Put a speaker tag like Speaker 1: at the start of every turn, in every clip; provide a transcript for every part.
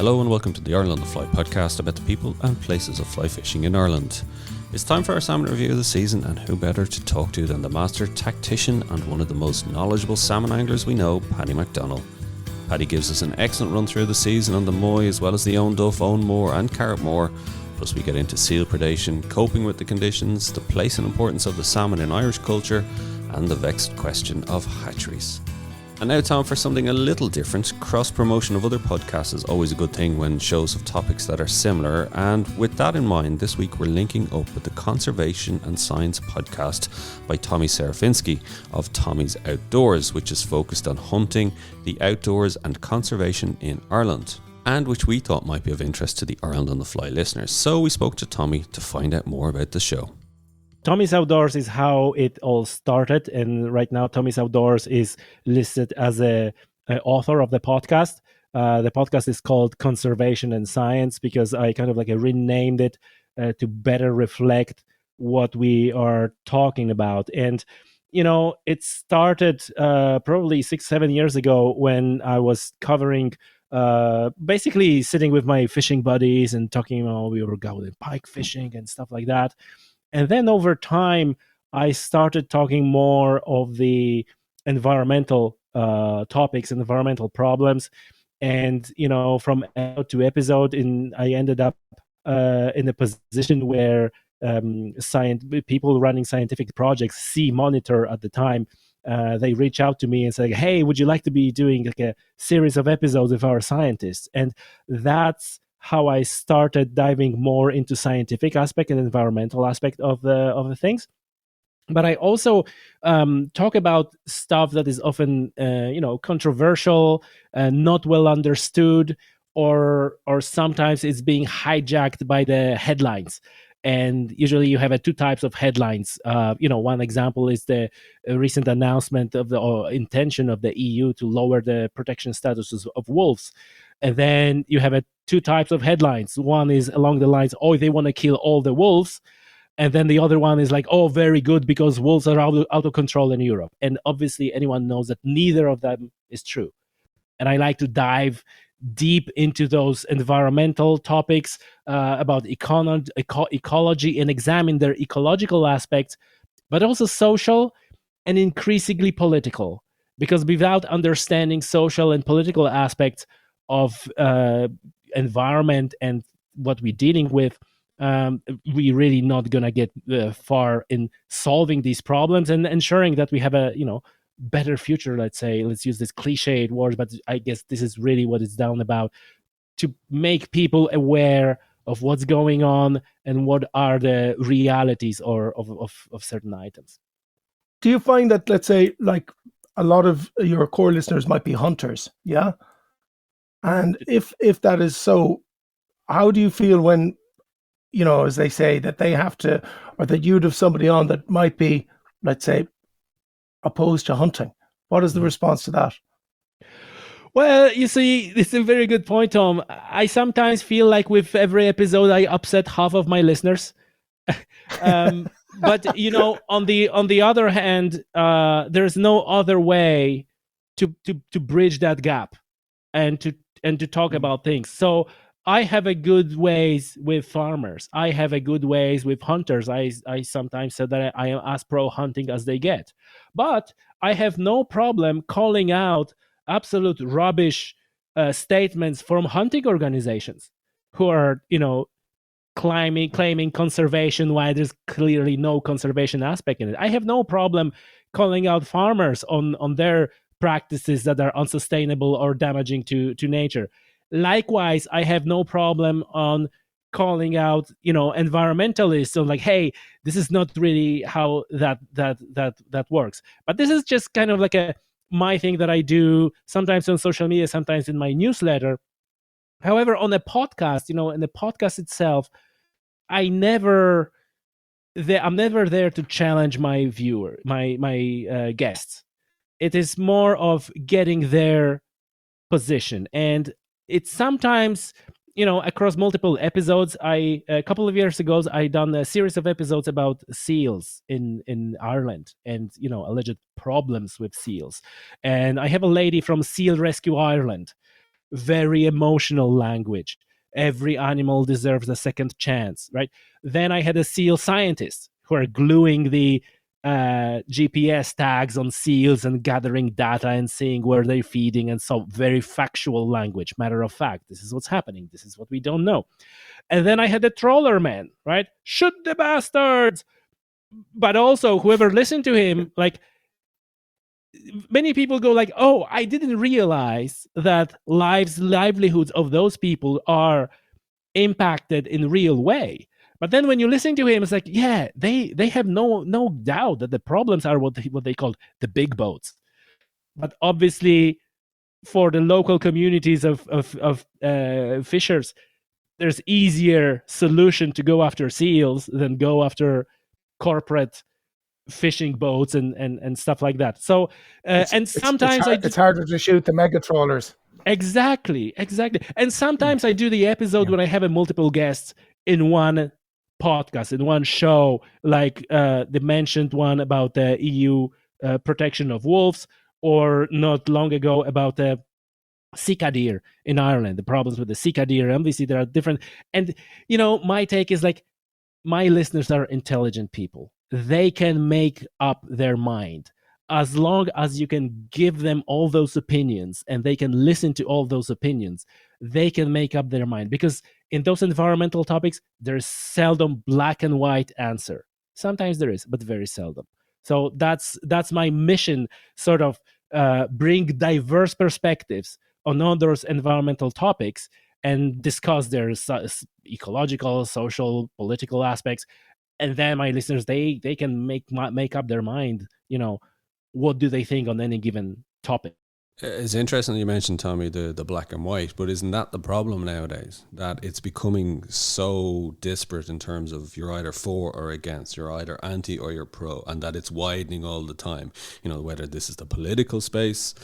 Speaker 1: Hello and welcome to the Ireland on the Fly podcast about the people and places of fly fishing in Ireland. It's time for our salmon review of the season, and who better to talk to than the master tactician and one of the most knowledgeable salmon anglers we know, Paddy McDonnell. Paddy gives us an excellent run through the season on the Moy as well as the Owenduff, Owenmore and Carraghmore. Plus we get into seal predation, coping with the conditions, the place and importance of the salmon in Irish culture, and the vexed question of hatcheries. And now time for something a little different. Cross-promotion of other podcasts is always a good thing when shows have topics that are similar, and with that in mind, this week we're linking up with the Conservation and Science podcast by Tommy Serafinski of Tommy's Outdoors, which is focused on hunting, the outdoors and conservation in Ireland, and which we thought might be of interest to the Ireland on the Fly listeners. So we spoke to Tommy to find out more about the show.
Speaker 2: Tommy's Outdoors is how it all started, and right now Tommy's Outdoors is listed as a author of the podcast. The podcast is called Conservation and Science because I kind of renamed it to better reflect what we are talking about. And you know, it started probably 6-7 years ago when I was covering basically sitting with my fishing buddies and talking about we were going pike fishing and stuff like that. And then over time, I started talking more of the environmental topics and environmental problems. And, you know, from episode to episode, I ended up in a position where people running scientific projects, Sea Monitor at the time, they reach out to me and say, hey, would you like to be doing like a series of episodes with our scientists? And that's how I started diving more into scientific aspect and environmental aspect of the things. But I also talk about stuff that is often controversial, not well understood, or sometimes it's being hijacked by the headlines. And usually you have two types of headlines. One example is the recent announcement of the intention of the EU to lower the protection statuses of wolves. And then you have two types of headlines. One is along the lines, oh, they want to kill all the wolves. And then the other one is like, oh, very good, because wolves are out of control in Europe. And obviously anyone knows that neither of them is true. And I like to dive deep into those environmental topics about ecology and examine their ecological aspects, but also social and increasingly political. Because without understanding social and political aspects of environment and what we're dealing with, we're really not going to get far in solving these problems and ensuring that we have a better future. Let's use this cliched word, but I guess this is really what it's down about, to make people aware of what's going on and what are the realities of certain items.
Speaker 3: Do you find that, let's say, like a lot of your core listeners might be hunters, yeah? And if that is so, how do you feel when, as they say, that they have to, or that you'd have somebody on that might be, let's say, opposed to hunting? What is the response to that?
Speaker 2: Well, you see, this is a very good point, Tom. I sometimes feel like with every episode, I upset half of my listeners. But on the other hand, there's no other way to bridge that gap and to talk about things. So I have a good ways with farmers. I have a good ways with hunters. I sometimes said that I am as pro hunting as they get. But I have no problem calling out absolute rubbish statements from hunting organizations who are, claiming conservation while there's clearly no conservation aspect in it. I have no problem calling out farmers on their practices that are unsustainable or damaging to nature. Likewise, I have no problem on calling out, environmentalists on like, hey, this is not really how that works. But this is just kind of like my thing that I do sometimes on social media, sometimes in my newsletter. However, on a podcast, in the podcast itself, I'm never there to challenge my viewer, my guests. It is more of getting their position, and it's sometimes across multiple episodes. A couple of years ago, I done a series of episodes about seals in Ireland and alleged problems with seals. And I have a lady from Seal Rescue Ireland very emotional language. Every animal deserves a second chance, right? Then I had a seal scientist who are gluing the GPS tags on seals and gathering data and seeing where they're feeding, and so very factual language, matter of fact. This is what's happening. This is what we don't know. And then I had the troller man, right? Shoot the bastards! But also, whoever listened to him, like, many people go like, oh, I didn't realize that livelihoods of those people are impacted in real way. But then when you listen to him, it's like, yeah, they have no doubt that the problems are what they call the big boats. But obviously, for the local communities of fishers, there's easier solution to go after seals than go after corporate fishing boats and stuff like that. So and sometimes
Speaker 3: it's harder to shoot the mega trawlers.
Speaker 2: Exactly. And sometimes I do the episode when I have a multiple guests in one podcast, in one show, like the mentioned one about the EU protection of wolves, or not long ago about the Sika deer in Ireland, the problems with the Sika deer. Obviously, there are different. And, my take is like, my listeners are intelligent people. They can make up their mind. As long as you can give them all those opinions and they can listen to all those opinions, they can make up their mind. Because in those environmental topics, there's seldom black and white answer. Sometimes there is, but very seldom. So that's my mission, sort of bring diverse perspectives on all those environmental topics and discuss their ecological, social, political aspects. And then my listeners, they can make up their mind, what do they think on any given topic.
Speaker 1: It's interesting you mentioned, Tommy, the black and white, but isn't that the problem nowadays? That it's becoming so disparate in terms of you're either for or against, you're either anti or you're pro, and that it's widening all the time. Whether this is the political space,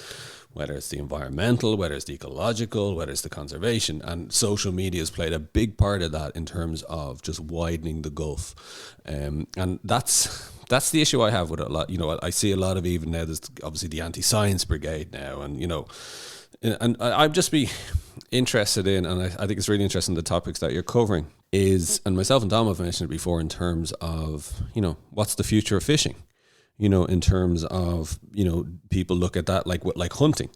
Speaker 1: whether it's the environmental, whether it's the ecological, whether it's the conservation, and social media has played a big part of that in terms of just widening the gulf. And that's the issue I have with it a lot. I see a lot of, even now, there's obviously the anti-science brigade now, and I'd just be interested in, and I think it's really interesting, the topics that you're covering is, and myself and Dom have mentioned it before, in terms of, what's the future of fishing? In terms of, people look at that like hunting,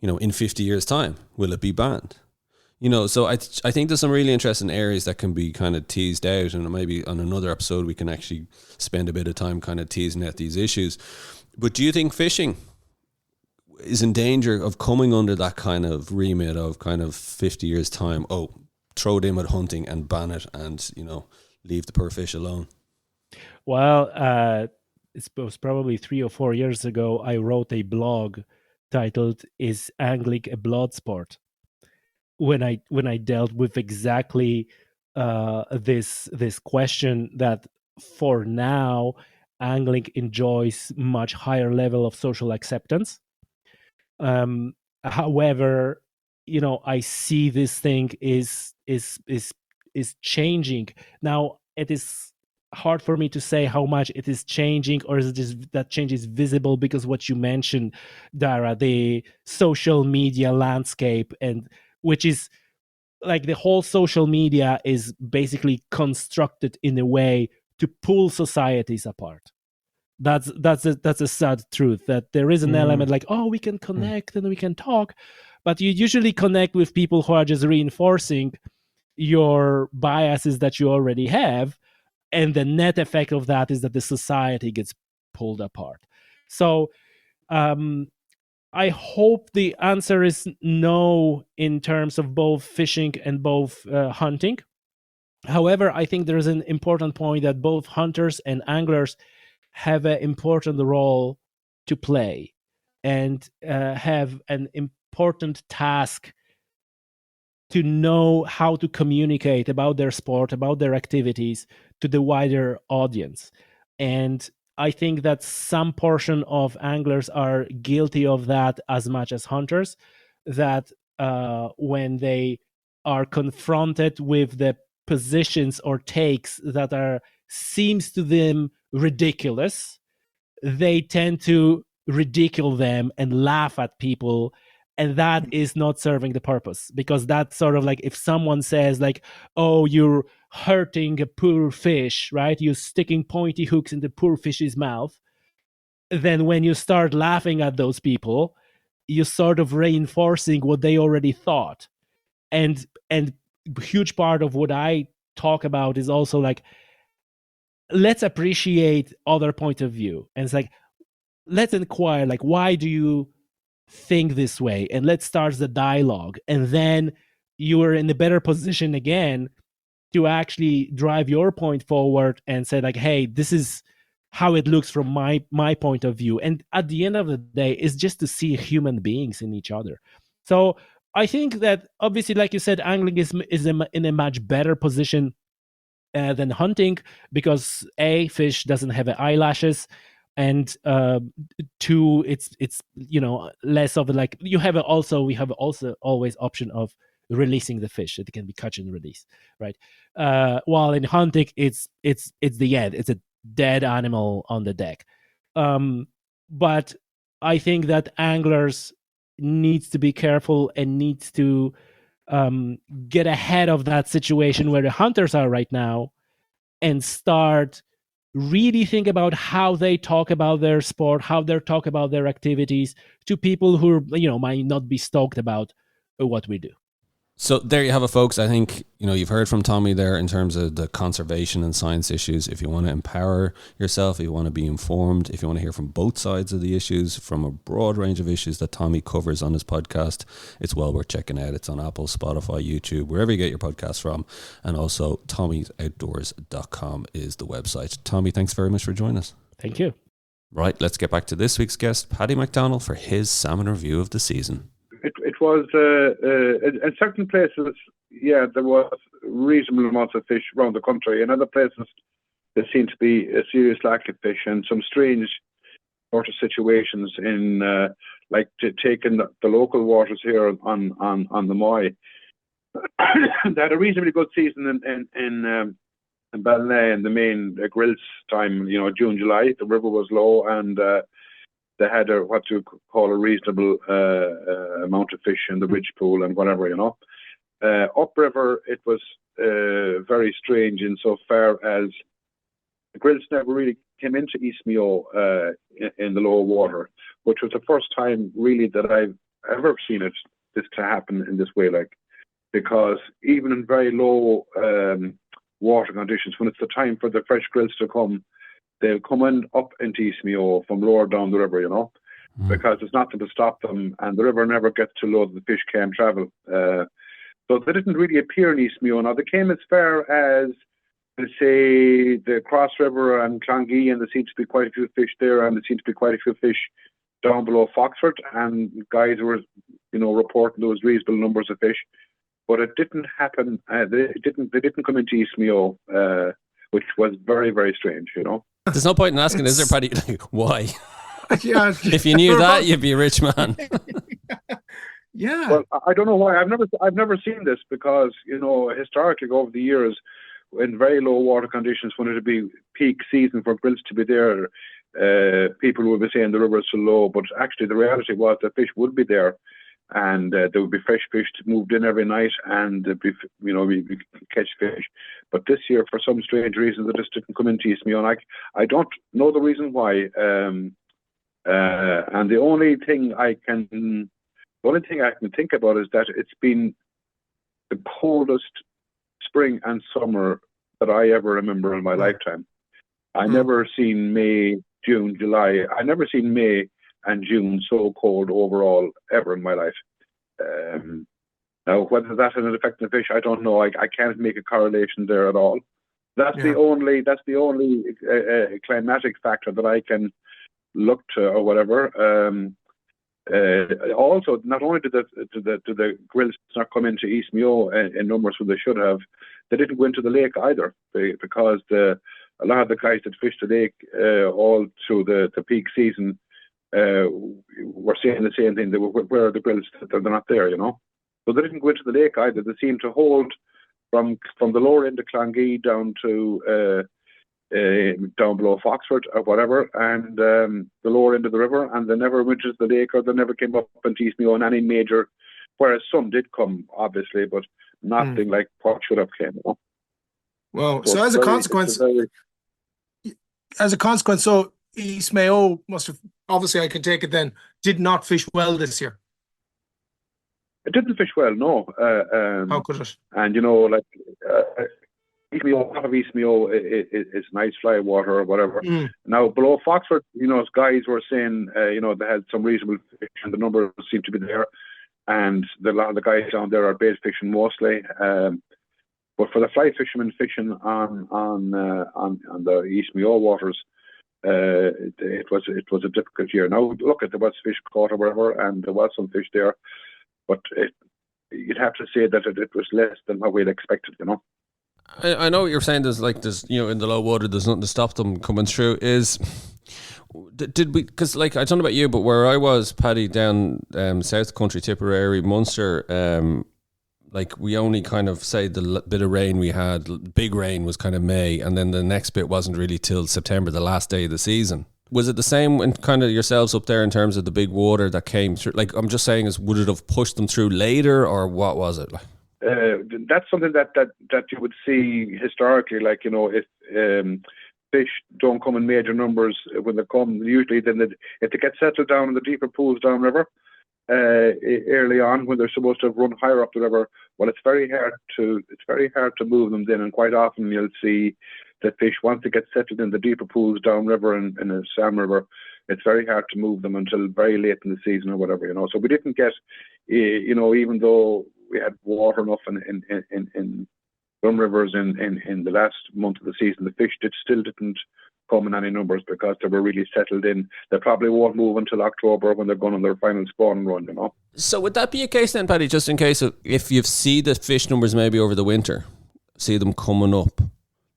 Speaker 1: in 50 years time, will it be banned? So I think there's some really interesting areas that can be kind of teased out, and maybe on another episode we can actually spend a bit of time kind of teasing out these issues. But do you think fishing is in danger of coming under that kind of remit of kind of 50 years time? Oh, throw it in with hunting and ban it, and leave the poor fish alone.
Speaker 2: Well, it was probably 3 or 4 years ago, I wrote a blog titled "Is Angling a Blood Sport?" when I dealt with exactly this question, that for now angling enjoys much higher level of social acceptance. However, I see this thing is changing now. It is hard for me to say how much it is changing, or is it just that change is visible because what you mentioned, Dara, the social media landscape, and which is like the whole social media is basically constructed in a way to pull societies apart. That's a sad truth, that there is an element like, oh, we can connect and we can talk, but you usually connect with people who are just reinforcing your biases that you already have, and the net effect of that is that the society gets pulled apart. So I hope the answer is no in terms of both fishing and both hunting. However, I think there is an important point that both hunters and anglers have an important role to play, and have an important task to know how to communicate about their sport, about their activities to the wider audience. And I think that some portion of anglers are guilty of that as much as hunters, that when they are confronted with the positions or takes that seems to them ridiculous, they tend to ridicule them and laugh at people And that is not serving the purpose, because that's sort of like if someone says like, oh, you're hurting a poor fish, right? You're sticking pointy hooks in the poor fish's mouth. Then when you start laughing at those people, you're sort of reinforcing what they already thought. And a huge part of what I talk about is also like, let's appreciate other point of view. And it's like, let's inquire, like, why do you think this way? And let's start the dialogue. And then you are in a better position again to actually drive your point forward and say like, hey, this is how it looks from my point of view. And at the end of the day, it's just to see human beings in each other. So I think that obviously, like you said, angling is in a much better position than hunting, because A, fish doesn't have eyelashes, and two, it's less of a, like, we have also always option of releasing the fish. It can be catch and release, right? While in hunting, it's the end. It's a dead animal on the deck. But I think that anglers needs to be careful and needs to get ahead of that situation where the hunters are right now, and start really think about how they talk about their sport, how they talk about their activities to people who might not be stoked about what we do.
Speaker 1: So there you have it, folks. I think, you've heard from Tommy there in terms of the conservation and science issues. If you want to empower yourself, if you want to be informed, if you want to hear from both sides of the issues, from a broad range of issues that Tommy covers on his podcast, it's well worth checking out. It's on Apple, Spotify, YouTube, wherever you get your podcasts from. And also tommysoutdoors.com is the website. Tommy, thanks very much for joining us.
Speaker 2: Thank you.
Speaker 1: Right, let's get back to this week's guest, Paddy McDonnell, for his salmon review of the season.
Speaker 4: It was in certain places, there was reasonable amounts of fish around the country. In other places, there seemed to be a serious lack of fish, and some strange sort of situations in taking the local waters here on the Moy. They had a reasonably good season in Ballina in the main grills time. June, July, the river was low, and they had what you call a reasonable amount of fish in the ridge pool and whatever, Upriver, it was very strange insofar as the grills never really came into East Mayo in the lower water, which was the first time really that I've ever seen this to happen in this way, because even in very low water conditions, when it's the time for the fresh grills to come, they'll come up into East Mayo from lower down the river, because there's nothing to stop them, and the river never gets too low that the fish can't travel. So they didn't really appear in East Mayo. Now, they came as far as, say, the Cross River and Clongee, and there seems to be quite a few fish there, and there seems to be quite a few fish down below Foxford, and guys were, reporting those reasonable numbers of fish. But it didn't happen. They didn't come into East Mayo, which was very, very strange,
Speaker 1: There's no point in asking, is there, Paddy? Why?
Speaker 3: Yeah.
Speaker 1: If you knew that, you'd be a rich man.
Speaker 3: Yeah.
Speaker 4: Well, I don't know why. I've never seen this, because historically over the years, in very low water conditions, when it would be peak season for grills to be there, people would be saying the river is so low. But actually, the reality was that fish would be there, and there would be fresh fish moved in every night, and we catch fish. But this year, for some strange reason, they just didn't come into East Mayo. And I don't know the reason why. And the only thing I can think about is that it's been the coldest spring and summer that I ever remember in my lifetime. I never seen May, June, July. I never seen May and June so cold overall ever in my life. Now, whether that had an effect on the fish, I don't know. I can't make a correlation there at all. That's the only climatic factor that I can look to, or whatever. Also, not only did the grills not come into East Mayo in numbers where they should have, they didn't go into the lake either, because a lot of the guys that fished the lake all through the peak season were saying the same thing. They were, where are the grills? They're not there, So they didn't go into the lake either. They seemed to hold from the lower end of Clongee down to down below Foxford or whatever, and the lower end of the river, and they never went to the lake, or they never came up into Eastmead on any major, whereas some did come, obviously, but nothing like what should have came.
Speaker 5: Well, so as a consequence, so East Mayo must have, obviously I can take it then, did not fish well this year.
Speaker 4: It didn't fish well, no.
Speaker 5: How could it?
Speaker 4: And, East Mayo, a lot of East Mayo is nice fly water or whatever. Now, below Foxford, guys were saying, they had some reasonable fish, and the numbers seem to be there. And a lot of the guys down there are bait fishing mostly. But for the fly fishermen fishing on the East Mayo waters, it was a difficult year. Now, look, there was fish caught or whatever, and there was some fish there, but you'd have to say that it was less than what we'd expected,
Speaker 1: I know what you're saying. There's in the low water, there's nothing to stop them coming through. Did we? Because I don't know about you, but where I was, Paddy, down south country, Tipperary, Munster, we only kind of say the bit of rain we had, big rain was kind of May, and then the next bit wasn't really till September, the last day of the season. Was it the same in kind of yourselves up there in terms of the big water that came through? I'm just saying, would it have pushed them through later, or what was it?
Speaker 4: That's something that you would see historically, if fish don't come in major numbers when they come, usually then if they get settled down in the deeper pools downriver early on, when they're supposed to run higher up the river, well, it's very hard to move them then, and quite often you'll see that fish, once they get settled in the deeper pools downriver and in the Salmon River, it's very hard to move them until very late in the season or whatever, So we didn't get, even though we had water enough in some rivers in the last month of the season, the fish still didn't come in any numbers because they were really settled in. They probably won't move until October when they're going on their final spawn run,
Speaker 1: So would that be a case then, Paddy, just in case if you see the fish numbers maybe over the winter, see them coming up,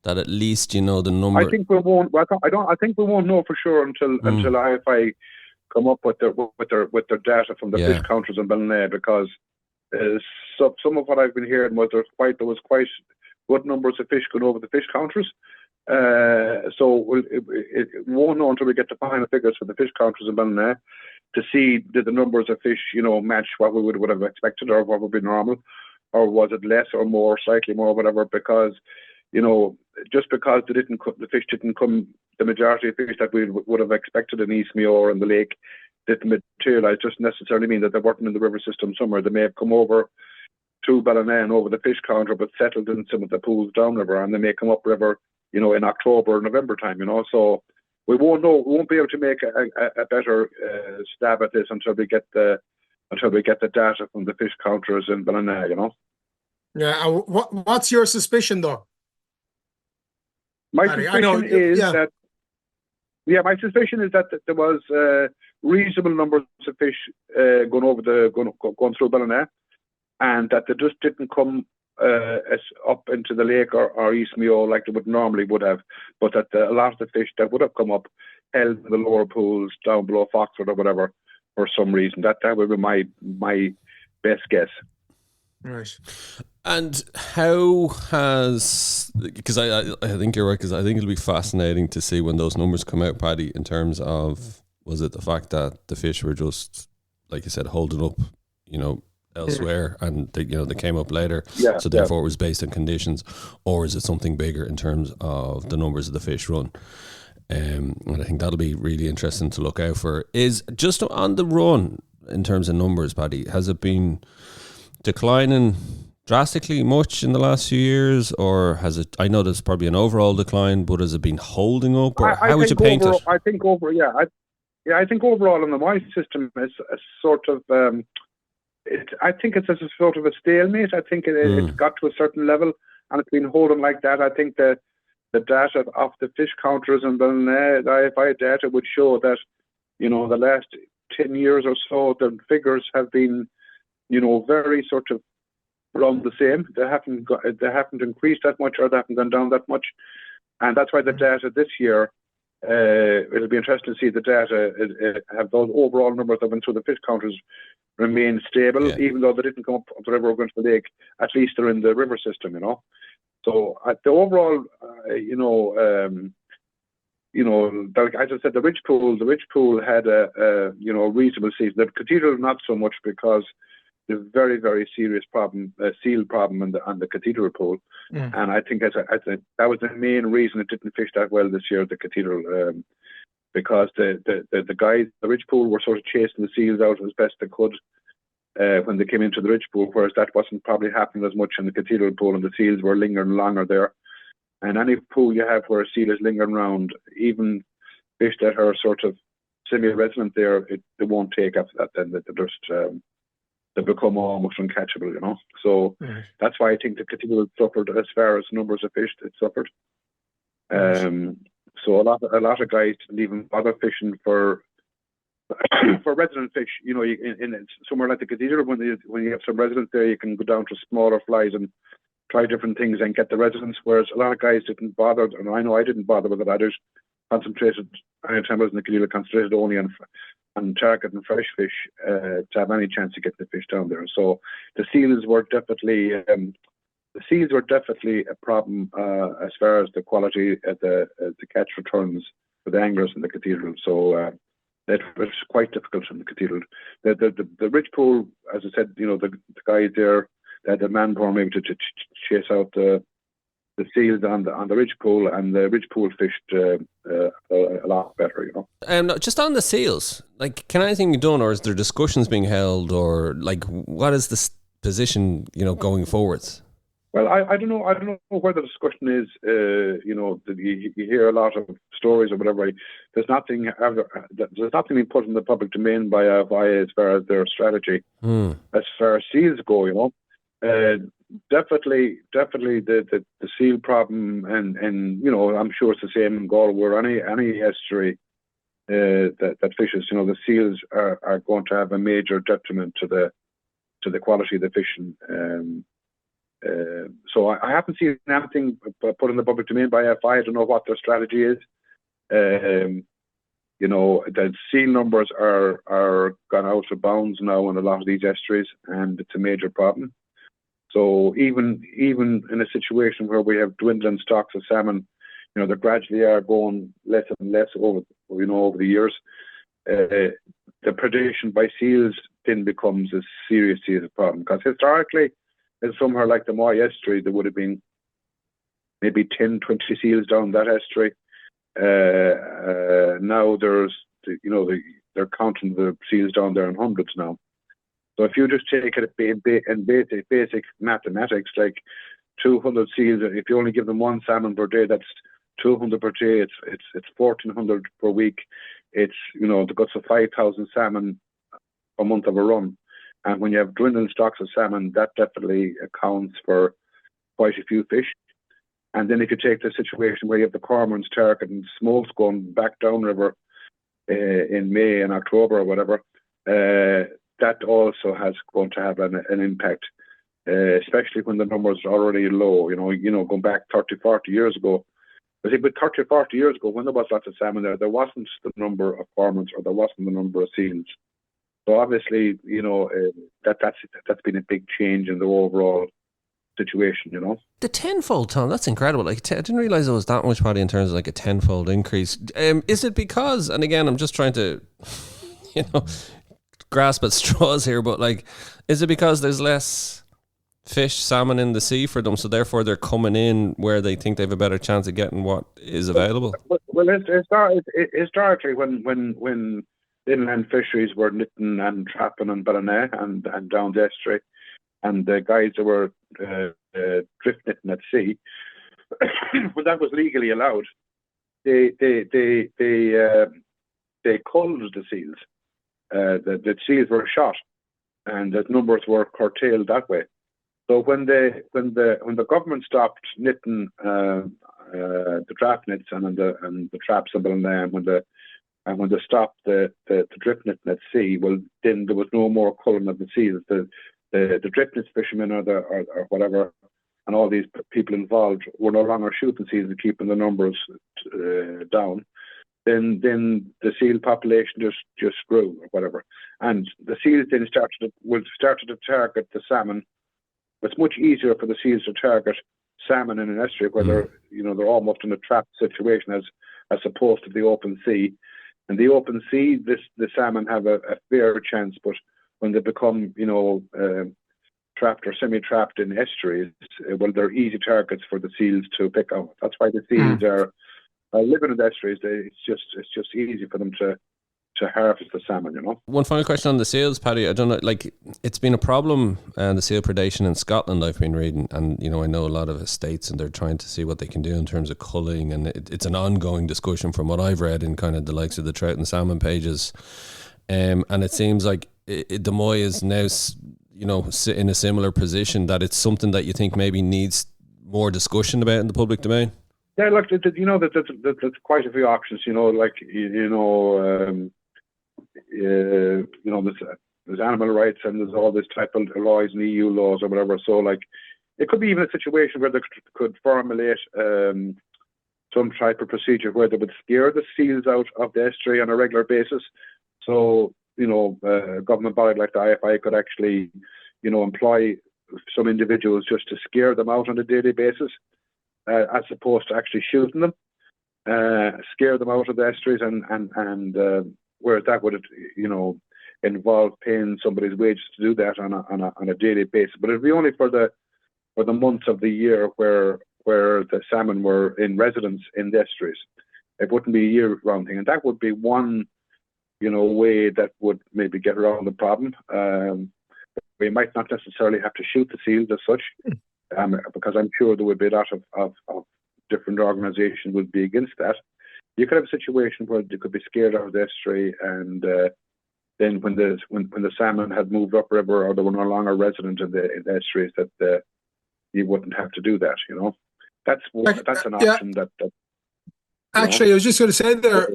Speaker 1: that at least the number?
Speaker 4: I think we won't. I think we won't know for sure until IFI come up with their data from the fish counters in Ballina, because some of what I've been hearing was there was quite good numbers of fish going over the fish counters. So it won't know until we get the final figures for the fish counters in Ballina to see did the numbers of fish match what we would have expected, or what would be normal, or was it less or more, slightly more, whatever, because just because the fish didn't come, the majority of fish that we would have expected in East Mayo or in the lake didn't materialise, doesn't necessarily mean that they weren't in the river system somewhere. They may have come over to Ballina and over the fish counter, but settled in some of the pools downriver, and they may come upriver, in October or November time, So we won't know. We won't be able to make a better stab at this until we get the data from the fish counters in Ballina,
Speaker 5: Yeah. What's your suspicion, though?
Speaker 4: My suspicion is that there was reasonable numbers of fish going through Ballina, and that they just didn't come up into the lake or East Mayo like they normally would have, but that a lot of the fish that would have come up held in the lower pools down below Foxford or whatever for some reason. That would be my best guess.
Speaker 5: Right.
Speaker 1: And how has, because I think you're right, because I think it'll be fascinating to see when those numbers come out, Paddy, in terms of, was it the fact that the fish were just, like you said, holding up, elsewhere, and they came up later, so therefore it was based on conditions, or is it something bigger in terms of the numbers of the fish run? And I think that'll be really interesting to look out for. Is just on the run, in terms of numbers, Paddy, has it been declining drastically much in the last few years, or has it? I know there's probably an overall decline, but has it been holding up, or how would you paint it?
Speaker 4: I think overall in the my system is a sort of. I think it's a sort of a stalemate. I think it's got to a certain level, and it's been holding like that. I think the data of the fish counters and then the IFI data would show that, the last 10 years or so, the figures have been, very sort of around the same. They haven't increased that much, or they haven't gone down that much, and that's why the data this year. It'll be interesting to see the data have those overall numbers that went through the fish counters remain stable, even though they didn't come up the river or go into the lake. At least they're in the river system, So the overall, like as I said, the Ridge Pool had a reasonable season. The Cathedral not so much, because the very, very serious problem, seal problem on the Cathedral Pool, and I think that was the main reason it didn't fish that well this year, the Cathedral, because the guys, the Ridge Pool, were sort of chasing the seals out as best they could when they came into the Ridge Pool, whereas that wasn't probably happening as much in the Cathedral Pool, and the seals were lingering longer there. And any pool you have where a seal is lingering around, even fish that are sort of semi-resident there, they won't take after that. Then they become almost uncatchable, So that's why I think the Cathedral suffered as far as numbers of fish. It suffered. So a lot of guys didn't even bother fishing for resident fish. In somewhere like the Cathedral, when you have some residents there, you can go down to smaller flies and try different things and get the residents, whereas a lot of guys didn't bother, and I know I didn't bother with it. I just concentrated, anytime I was in the Cathedral, concentrated only on target and fresh fish to have any chance of getting the fish down there. So the seals were definitely a problem as far as the quality of the catch returns for the anglers in the Cathedral. So it was quite difficult in the Cathedral. The Ridge Pool, as I said, the guys there, the manpower maybe to chase out the seals on the Ridge Pool, and the Ridge Pool fished a lot better,
Speaker 1: Just on the seals, like, can anything be done, or is there discussions being held, or like, what is the position, going forwards?
Speaker 4: Well, I don't know. I don't know where the discussion is. You hear a lot of stories or whatever. There's nothing being put in the public domain by as far as their strategy. As far as seals go, definitely the seal problem, and I'm sure it's the same in Galway or any estuary that fishes. The seals are going to have a major detriment to the quality of the fishing. So I haven't seen anything put in the public domain by FI. I don't know what their strategy is. The seal numbers are gone out of bounds now in a lot of these estuaries, and it's a major problem. So even in a situation where we have dwindling stocks of salmon, they gradually are going less and less over the years. The predation by seals then becomes a serious problem, because historically, in somewhere like the Moy estuary, there would have been maybe 10, 20 seals down that estuary. Now there's, they're counting the seals down there in hundreds now. So if you just take it in basic mathematics, like 200 seals, if you only give them one salmon per day, that's 200 per day. It's 1,400 per week. It's the guts of 5,000 salmon a month of a run. And when you have dwindling stocks of salmon, that definitely accounts for quite a few fish. And then if you take the situation where you have the cormorants, target, and smolts going back downriver in May and October or whatever, that also has going to have an impact, especially when the numbers are already low. Going back 30, 40 years ago. I think with 30, 40 years ago, when there was lots of salmon there wasn't the number of cormorants, or there wasn't the number of seals. So obviously, that's been a big change in the overall situation,
Speaker 1: The tenfold, Tom, that's incredible. Like, I didn't realize it was that much, Paddy, in terms of like a tenfold increase. Is it because, and again, I'm just trying to, grasp at straws here, but like, is it because there's less fish, salmon in the sea for them, so therefore they're coming in where they think they have a better chance of getting what is available?
Speaker 4: Well, historically, when inland fisheries were knitting and trapping and ballonnet and down the estuary, and the guys that were drift netting at sea, when that was legally allowed, they culled the seals. The seals were shot, and the numbers were curtailed that way. So when the government stopped knitting the draft nets and the traps and ballonnet, and when they stopped the drift net at sea, well, then there was no more culling of the seals. The drift net fishermen or whatever, and all these people involved were no longer shooting seals and keeping the numbers down. Then the seal population just grew or whatever, and the seals then started to target the salmon. It's much easier for the seals to target salmon in an estuary where they're almost in a trap situation, as as opposed to the open sea. And the open sea, the salmon have a fair chance, but when they become, trapped or semi-trapped in estuaries, well, they're easy targets for the seals to pick out. That's why the seals are living in the estuaries. It's just easy for them to harvest the salmon,
Speaker 1: One final question on the seals, Paddy. I don't know, it's been a problem, the seal predation in Scotland, I've been reading, and I know a lot of estates, and they're trying to see what they can do in terms of culling, and it's an ongoing discussion from what I've read in kind of the likes of the trout and salmon pages, and it seems like the Moy is now in a similar position, that it's something that you think maybe needs more discussion about in the public domain.
Speaker 4: Yeah, look, there's quite a few options, there's animal rights, and there's all this type of laws and EU laws or whatever. So, it could be even a situation where they could formulate some type of procedure where they would scare the seals out of the estuary on a regular basis. So, a government body like the IFI could actually, employ some individuals just to scare them out on a daily basis, as opposed to actually shooting them, scare them out of the estuaries, and whereas that would, involve paying somebody's wages to do that on a daily basis. But it'd be only for the months of the year where the salmon were in residence in the estuaries. It wouldn't be a year-round thing, and that would be one, way that would maybe get around the problem. We might not necessarily have to shoot the seals as such, because I'm sure there would be a lot of different organisations would be against that. You could have a situation where they could be scared out of the estuary, and then when the salmon had moved upriver, or they were no longer resident in the estuaries, that you wouldn't have to do that. That's an option. That
Speaker 5: actually, I was just going to say there,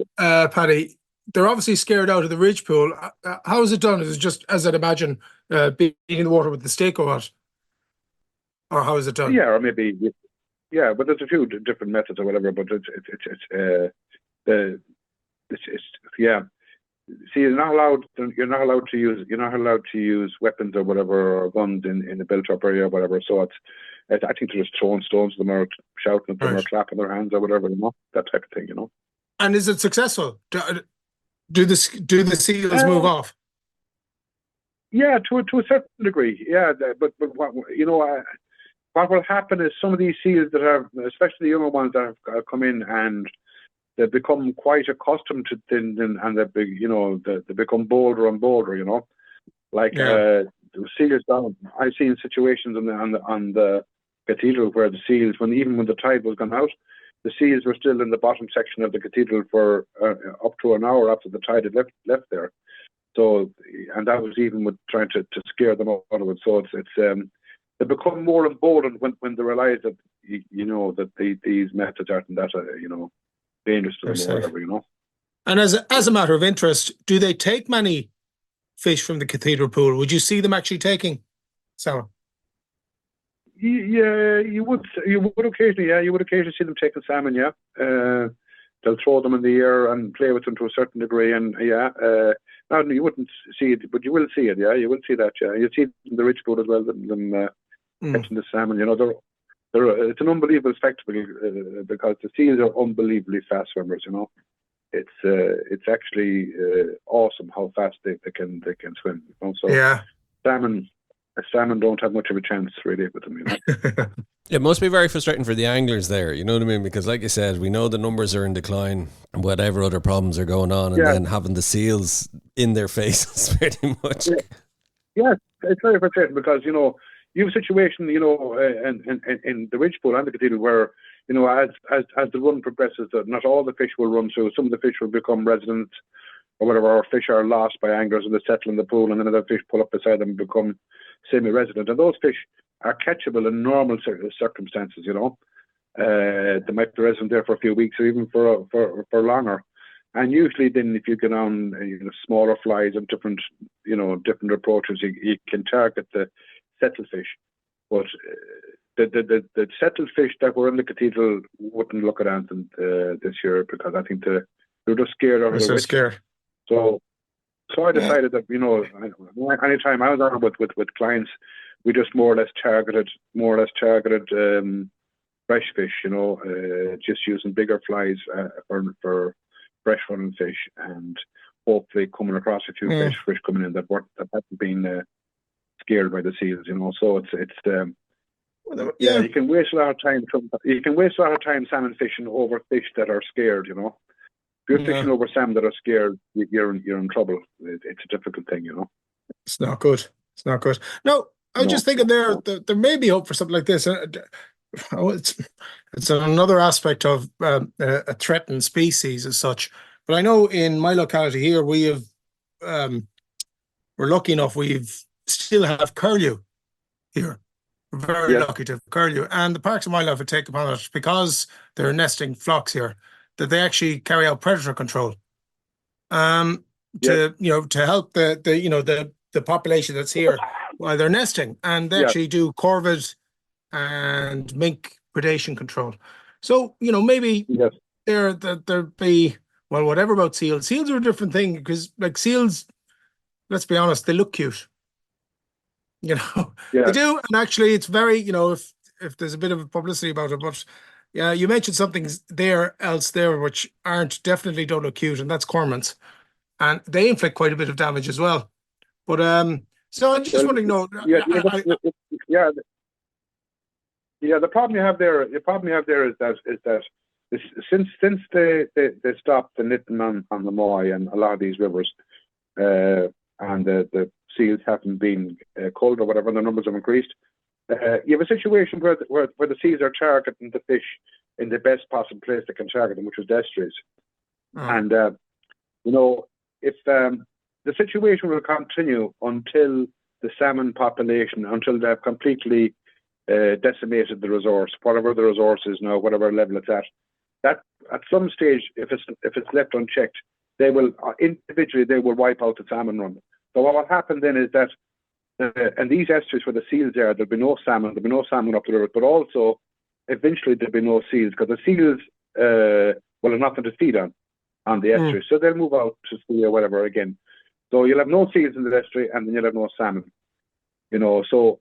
Speaker 5: Paddy, they're obviously scared out of the ridge pool. How is it done? Is it just, as I'd imagine, beating the water with the stake or what? Or how is it done?
Speaker 4: Yeah, or maybe, yeah, but there's a few different methods or whatever. But it's yeah. See, you're not allowed to use weapons or whatever, or guns in the built-up area or whatever. So I think they're just throwing stones at them, or shouting at them, or clapping their hands or whatever, that type of thing,
Speaker 5: And is it successful? Do the seals move off?
Speaker 4: Yeah, to a certain degree. Yeah, but what will happen is some of these seals that have, especially the younger ones that have come in, and they become quite accustomed to thin, and they become bolder and bolder. The seals down. I've seen situations on the cathedral where the seals, when the tide was gone out, the seals were still in the bottom section of the cathedral for up to an hour after the tide had left there. So, and that was even with trying to scare them out of it. So it's they become more emboldened when they realise that that these methods aren't that dangerous to them or whatever.
Speaker 5: And as a matter of interest, do they take many fish from the cathedral pool? Would you see them actually taking salmon?
Speaker 4: Yeah, you would occasionally. Yeah, you would occasionally see them taking salmon. Yeah, they'll throw them in the air and play with them to a certain degree. And now you wouldn't see it, but you will see it. Yeah, you will see that. Yeah, you see it in the ridge pool as well. Them catching the salmon. It's an unbelievable spectacle because the seals are unbelievably fast swimmers. It's actually awesome how fast they can swim. So
Speaker 5: yeah,
Speaker 4: salmon don't have much of a chance really with them.
Speaker 1: It must be very frustrating for the anglers there, you know what I mean? Because like you said, we know the numbers are in decline, whatever other problems are going on, and then having the seals in their faces pretty much.
Speaker 4: Yeah, it's very frustrating because, you have a situation, in the ridge pool and the cathedral where, as the run progresses, that not all the fish will run through. Some of the fish will become resident or whatever, or fish are lost by anglers and they settle in the pool, and then other fish pull up beside them and become semi-resident. And those fish are catchable in normal circumstances, They might be resident there for a few weeks or even for longer. And usually then if you get on smaller flies and different approaches, you can target the settled fish. But the settled fish that were in the cathedral wouldn't look at anything this year because I think they're just scared out of the
Speaker 5: scared.
Speaker 4: So I decided that, anytime I was on with clients, we just more or less targeted fresh fish, just using bigger flies for fresh running fish, and hopefully coming across a few fish coming in that haven't been scared by the seals. So it's you can waste a lot of time. You can waste a lot of time salmon fishing over fish that are scared. If you're fishing over salmon that are scared, you're in trouble. It's a difficult thing.
Speaker 5: It's not good. It's not good. No, I was just thinking there may be hope for something like this. It's another aspect of a threatened species as such. But I know in my locality here, we have we're lucky enough still have curlew here. We're very lucky to have curlew, and the Parks and Wildlife have taken upon it, because they're nesting flocks here, that they actually carry out predator control. To help the population that's here while they're nesting, and they actually do corvid and mink predation control. So maybe there be whatever about seals. Seals are a different thing, because like seals, let's be honest, they look cute. They do, and actually it's very if there's a bit of publicity about it, but yeah, you mentioned something else there which definitely don't look cute, and that's cormorants, and they inflict quite a bit of damage as well. But so I'm just wondering, the problem you have there is that since they stopped the nitting on the Moy and a lot of these rivers, and the seals haven't been culled or whatever, and the numbers have increased. You have a situation where the seals are targeting the fish in the best possible place they can target them, which is the estuaries. And if the situation will continue until the salmon population, until they have completely decimated the resource, whatever the resource is now, whatever level it's at, that at some stage, if it's left unchecked, they will individually wipe out the salmon run. So what will happen then is that, and these estuaries where the seals are, there'll be no salmon up the river, but also eventually there'll be no seals, because the seals will have nothing to feed on the estuary, so they'll move out to sea or whatever again. So you'll have no seals in the estuary, and then you'll have no salmon. So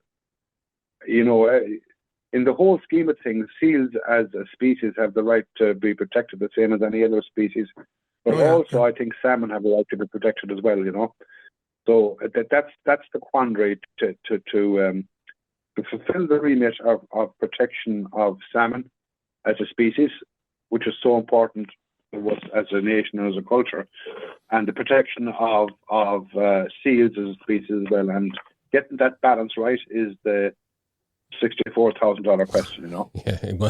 Speaker 5: in the whole scheme of things, seals as a species have the right to be protected the same as any other species. But I think salmon have the right to be protected as well. So that's the quandary to fulfill the remit of protection of salmon as a species, which is so important to us as a nation and as a culture, and the protection of seals as a species as well. And getting that balance right is the $64,000 question,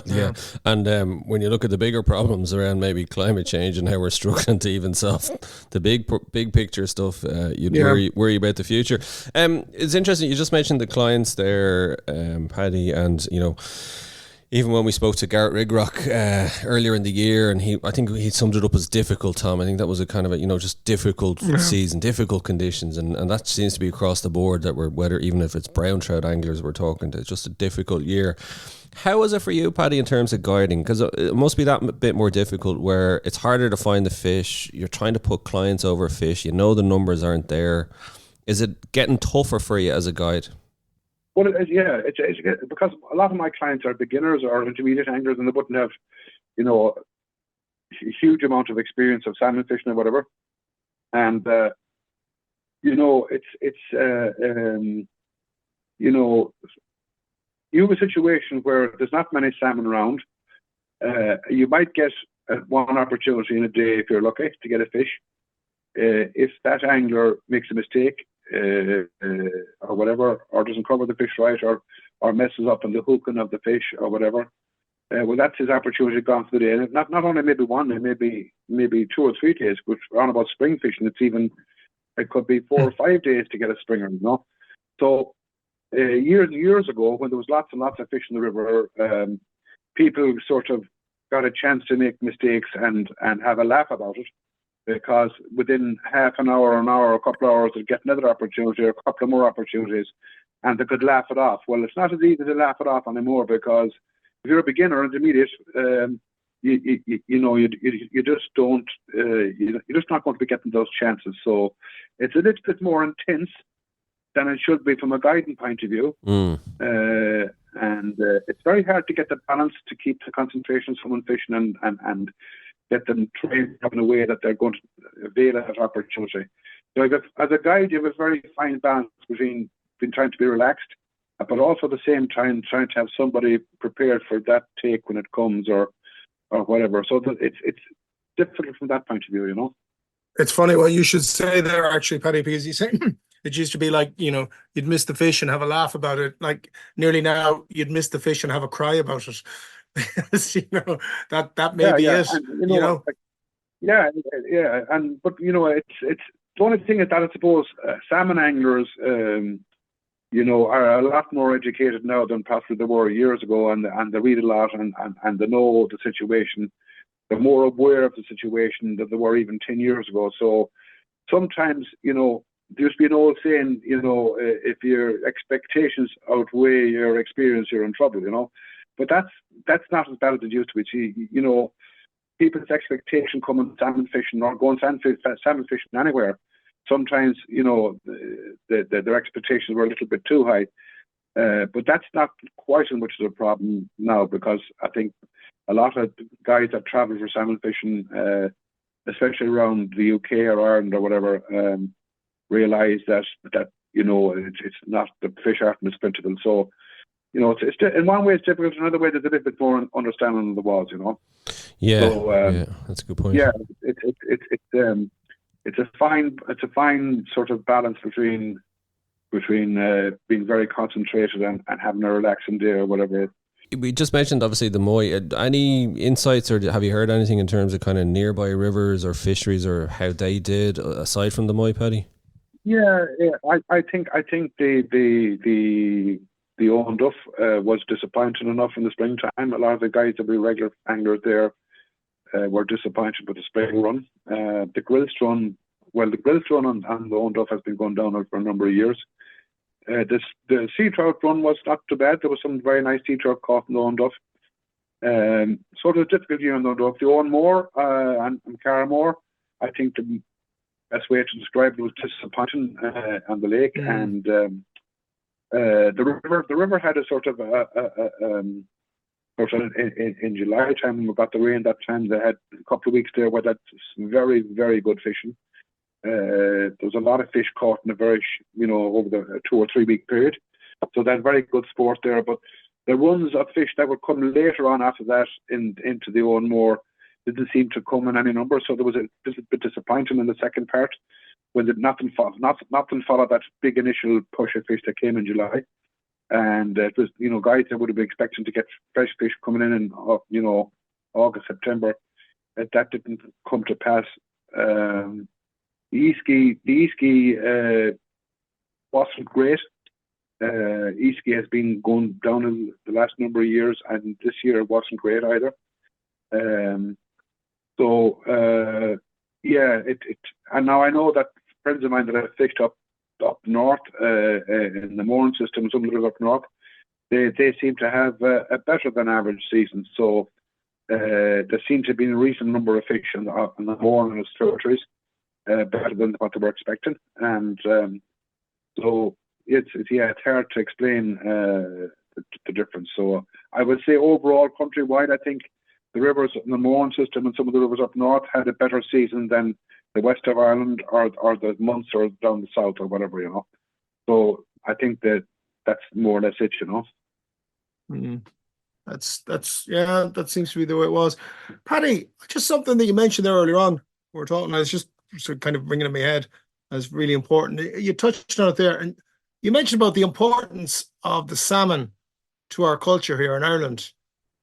Speaker 1: Yeah. And when you look at the bigger problems around maybe climate change and how we're struggling to even solve the big picture stuff, you'd worry about the future. It's interesting, you just mentioned the clients there, Paddy, and even when we spoke to Garrett Rigrock earlier in the year, and I think he summed it up as difficult, Tom. I think that was a kind of just difficult season, difficult conditions, and that seems to be across the board, that whether even if it's brown trout anglers we're talking to, it's just a difficult year. How is it for you, Paddy, in terms of guiding? Because it must be that bit more difficult, where it's harder to find the fish, you're trying to put clients over fish, the numbers aren't there. Is it getting tougher for you as a guide?
Speaker 4: Well, it's because a lot of my clients are beginners or intermediate anglers, and they wouldn't have, a huge amount of experience of salmon fishing or whatever. And you have a situation where there's not many salmon around. You might get one opportunity in a day, if you're lucky, to get a fish. If that angler makes a mistake, or whatever, or doesn't cover the fish right, or messes up on the hooking of the fish or whatever, well, that's his opportunity gone for the day. And not only maybe one, it may be 2 or 3 days, which on about spring fishing, it could be 4 or 5 days to get a springer, So years and years ago, when there was lots and lots of fish in the river, people sort of got a chance to make mistakes and have a laugh about it, because within half an hour, a couple of hours, they'd get another opportunity or a couple of more opportunities, and they could laugh it off. Well, it's not as easy to laugh it off anymore, because if you're a beginner or intermediate, you just don't, you're just not going to be getting those chances. So it's a little bit more intense, than it should be from a guiding point of view. And it's very hard to get the balance to keep the concentration of someone fishing and get them trained in a way that they're going to avail of that opportunity. So as a guide, you have a very fine balance between trying to be relaxed, but also at the same time trying to have somebody prepared for that take when it comes or whatever. So it's difficult from that point of view, you know.
Speaker 5: It's funny what you should say there, actually, Paddy, because you say it used to be like, you know, you'd miss the fish and have a laugh about it. Like nearly now, you'd miss the fish and have a cry about it. You know, that may be it. And, you know.
Speaker 4: Yeah. And but you know, it's the only thing is that I suppose salmon anglers, you know, are a lot more educated now than possibly they were years ago, and they read a lot and they know the situation. They're more aware of the situation than they were even 10 years ago. So sometimes, you know, there used to be an old saying, you know, if your expectations outweigh your experience, you're in trouble, you know. But that's not as bad as it used to be. See, you know, people's expectation coming salmon fishing or going salmon fishing anywhere, sometimes, you know, their expectations were a little bit too high. But that's not quite as much of a problem now, because I think a lot of guys that travel for salmon fishing, especially around the UK or Ireland or whatever, realise that you know, it's not, the fish aren't indispensable. So, you know, it's in one way it's difficult, another way there's a little bit more understanding of the walls, you know.
Speaker 1: Yeah,
Speaker 4: so,
Speaker 1: that's a good point.
Speaker 4: Yeah, it's a fine sort of balance between being very concentrated and having a relaxing day or whatever.
Speaker 1: We just mentioned obviously the Moy. Any insights, or have you heard anything in terms of kind of nearby rivers or fisheries or how they did aside from the Moy, Paddy?
Speaker 4: Yeah. I think the Owenduff was disappointing enough in the springtime. A lot of the guys that were regular anglers there were disappointed with the spring run. The grilled run on the Owenduff has been going down for a number of years. The sea trout run was not too bad. There was some very nice sea trout caught in the Owenduff. Sort of a difficult year in the Owenduff. The Owenmore and Carraghmore, I think the best way to describe it was disappointing on the lake. And the river had a sort of in July time when we got the rain that time. They had a couple of weeks there where that's very, very good fishing. There was a lot of fish caught in a very, you know, over the 2 or 3 week period. So they had very good sport there. But the runs of fish that were coming later on after that into the Owenmore didn't seem to come in any number. So there was a bit disappointing in the second part when nothing followed that big initial push of fish that came in July. And it was, you know, guys that would have been expecting to get fresh fish coming in you know, August, September. That didn't come to pass. The Eastkey wasn't great. Eastkey has been going down in the last number of years, and this year it wasn't great either. And now I know that friends of mine that have fished up north in the mooring system, some of them up north, they seem to have a better than average season. So there seem to be a reasonable number of fish in the mooring and territories. Better than what they were expecting, and so it's hard to explain the difference. So I would say overall, countrywide, I think the rivers in the Mourne system and some of the rivers up north had a better season than the west of Ireland or the Munster down the south or whatever, you know. So I think that's more or less it, you know.
Speaker 5: Mm-hmm. That seems to be the way it was. Paddy, just something that you mentioned there earlier on. We were talking. I was just kind of bringing it in my head as really important. You touched on it there, and you mentioned about the importance of the salmon to our culture here in Ireland.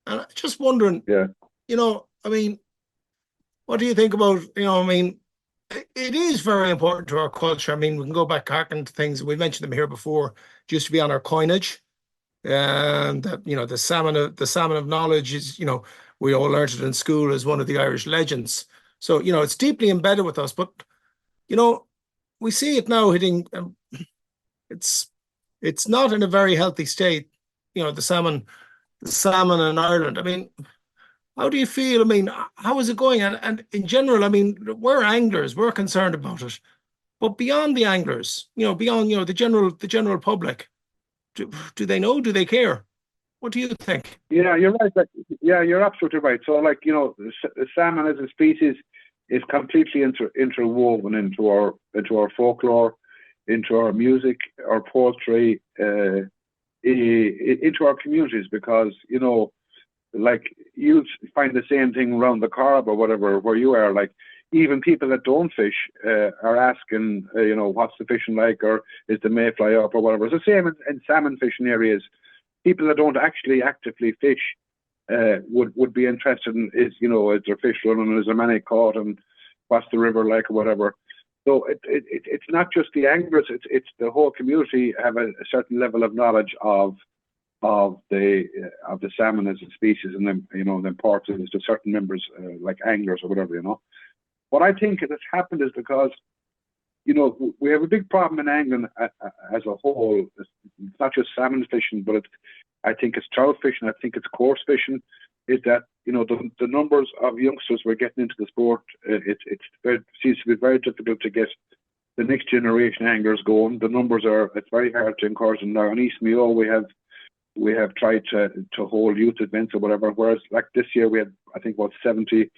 Speaker 5: And I'm just wondering, you know, I mean, what do you think about, you know, I mean, it is very important to our culture. I mean, we can go back to things, we mentioned them here before. It used to be on our coinage. And that, you know, the salmon of knowledge is, you know, we all learned it in school as one of the Irish legends. So, you know, it's deeply embedded with us, but, you know, we see it now hitting, it's not in a very healthy state, you know, the salmon in Ireland. I mean, how do you feel? I mean, how is it going? And in general, I mean, we're anglers, we're concerned about it. But beyond the anglers, beyond the general public, do they know? Do they care? What do you think?
Speaker 4: Yeah, you're right. You're absolutely right. So, salmon as a species is completely interwoven into our folklore, into our music, our poetry, into our communities, because you find the same thing around the Carb or whatever where you are. Like, even people that don't fish are asking, what's the fishing like, or is the mayfly up, or whatever. It's the same in salmon fishing areas. People that don't actually actively fish would be interested in, is there fish running, is there many caught, and what's the river like, or whatever. So it's not just the anglers; it's the whole community have a certain level of knowledge of the salmon as a species, and then the importance to certain members like anglers or whatever. What I think has happened is because we have a big problem in angling as a whole. It's not just salmon fishing, but I think it's trout fishing. I think it's coarse fishing. Is that the numbers of youngsters we're getting into the sport? It seems to be very difficult to get the next generation anglers going. The numbers it's very hard to encourage them now. In East Mayo, we have tried to hold youth events or whatever. Whereas like this year we had, I think, about 70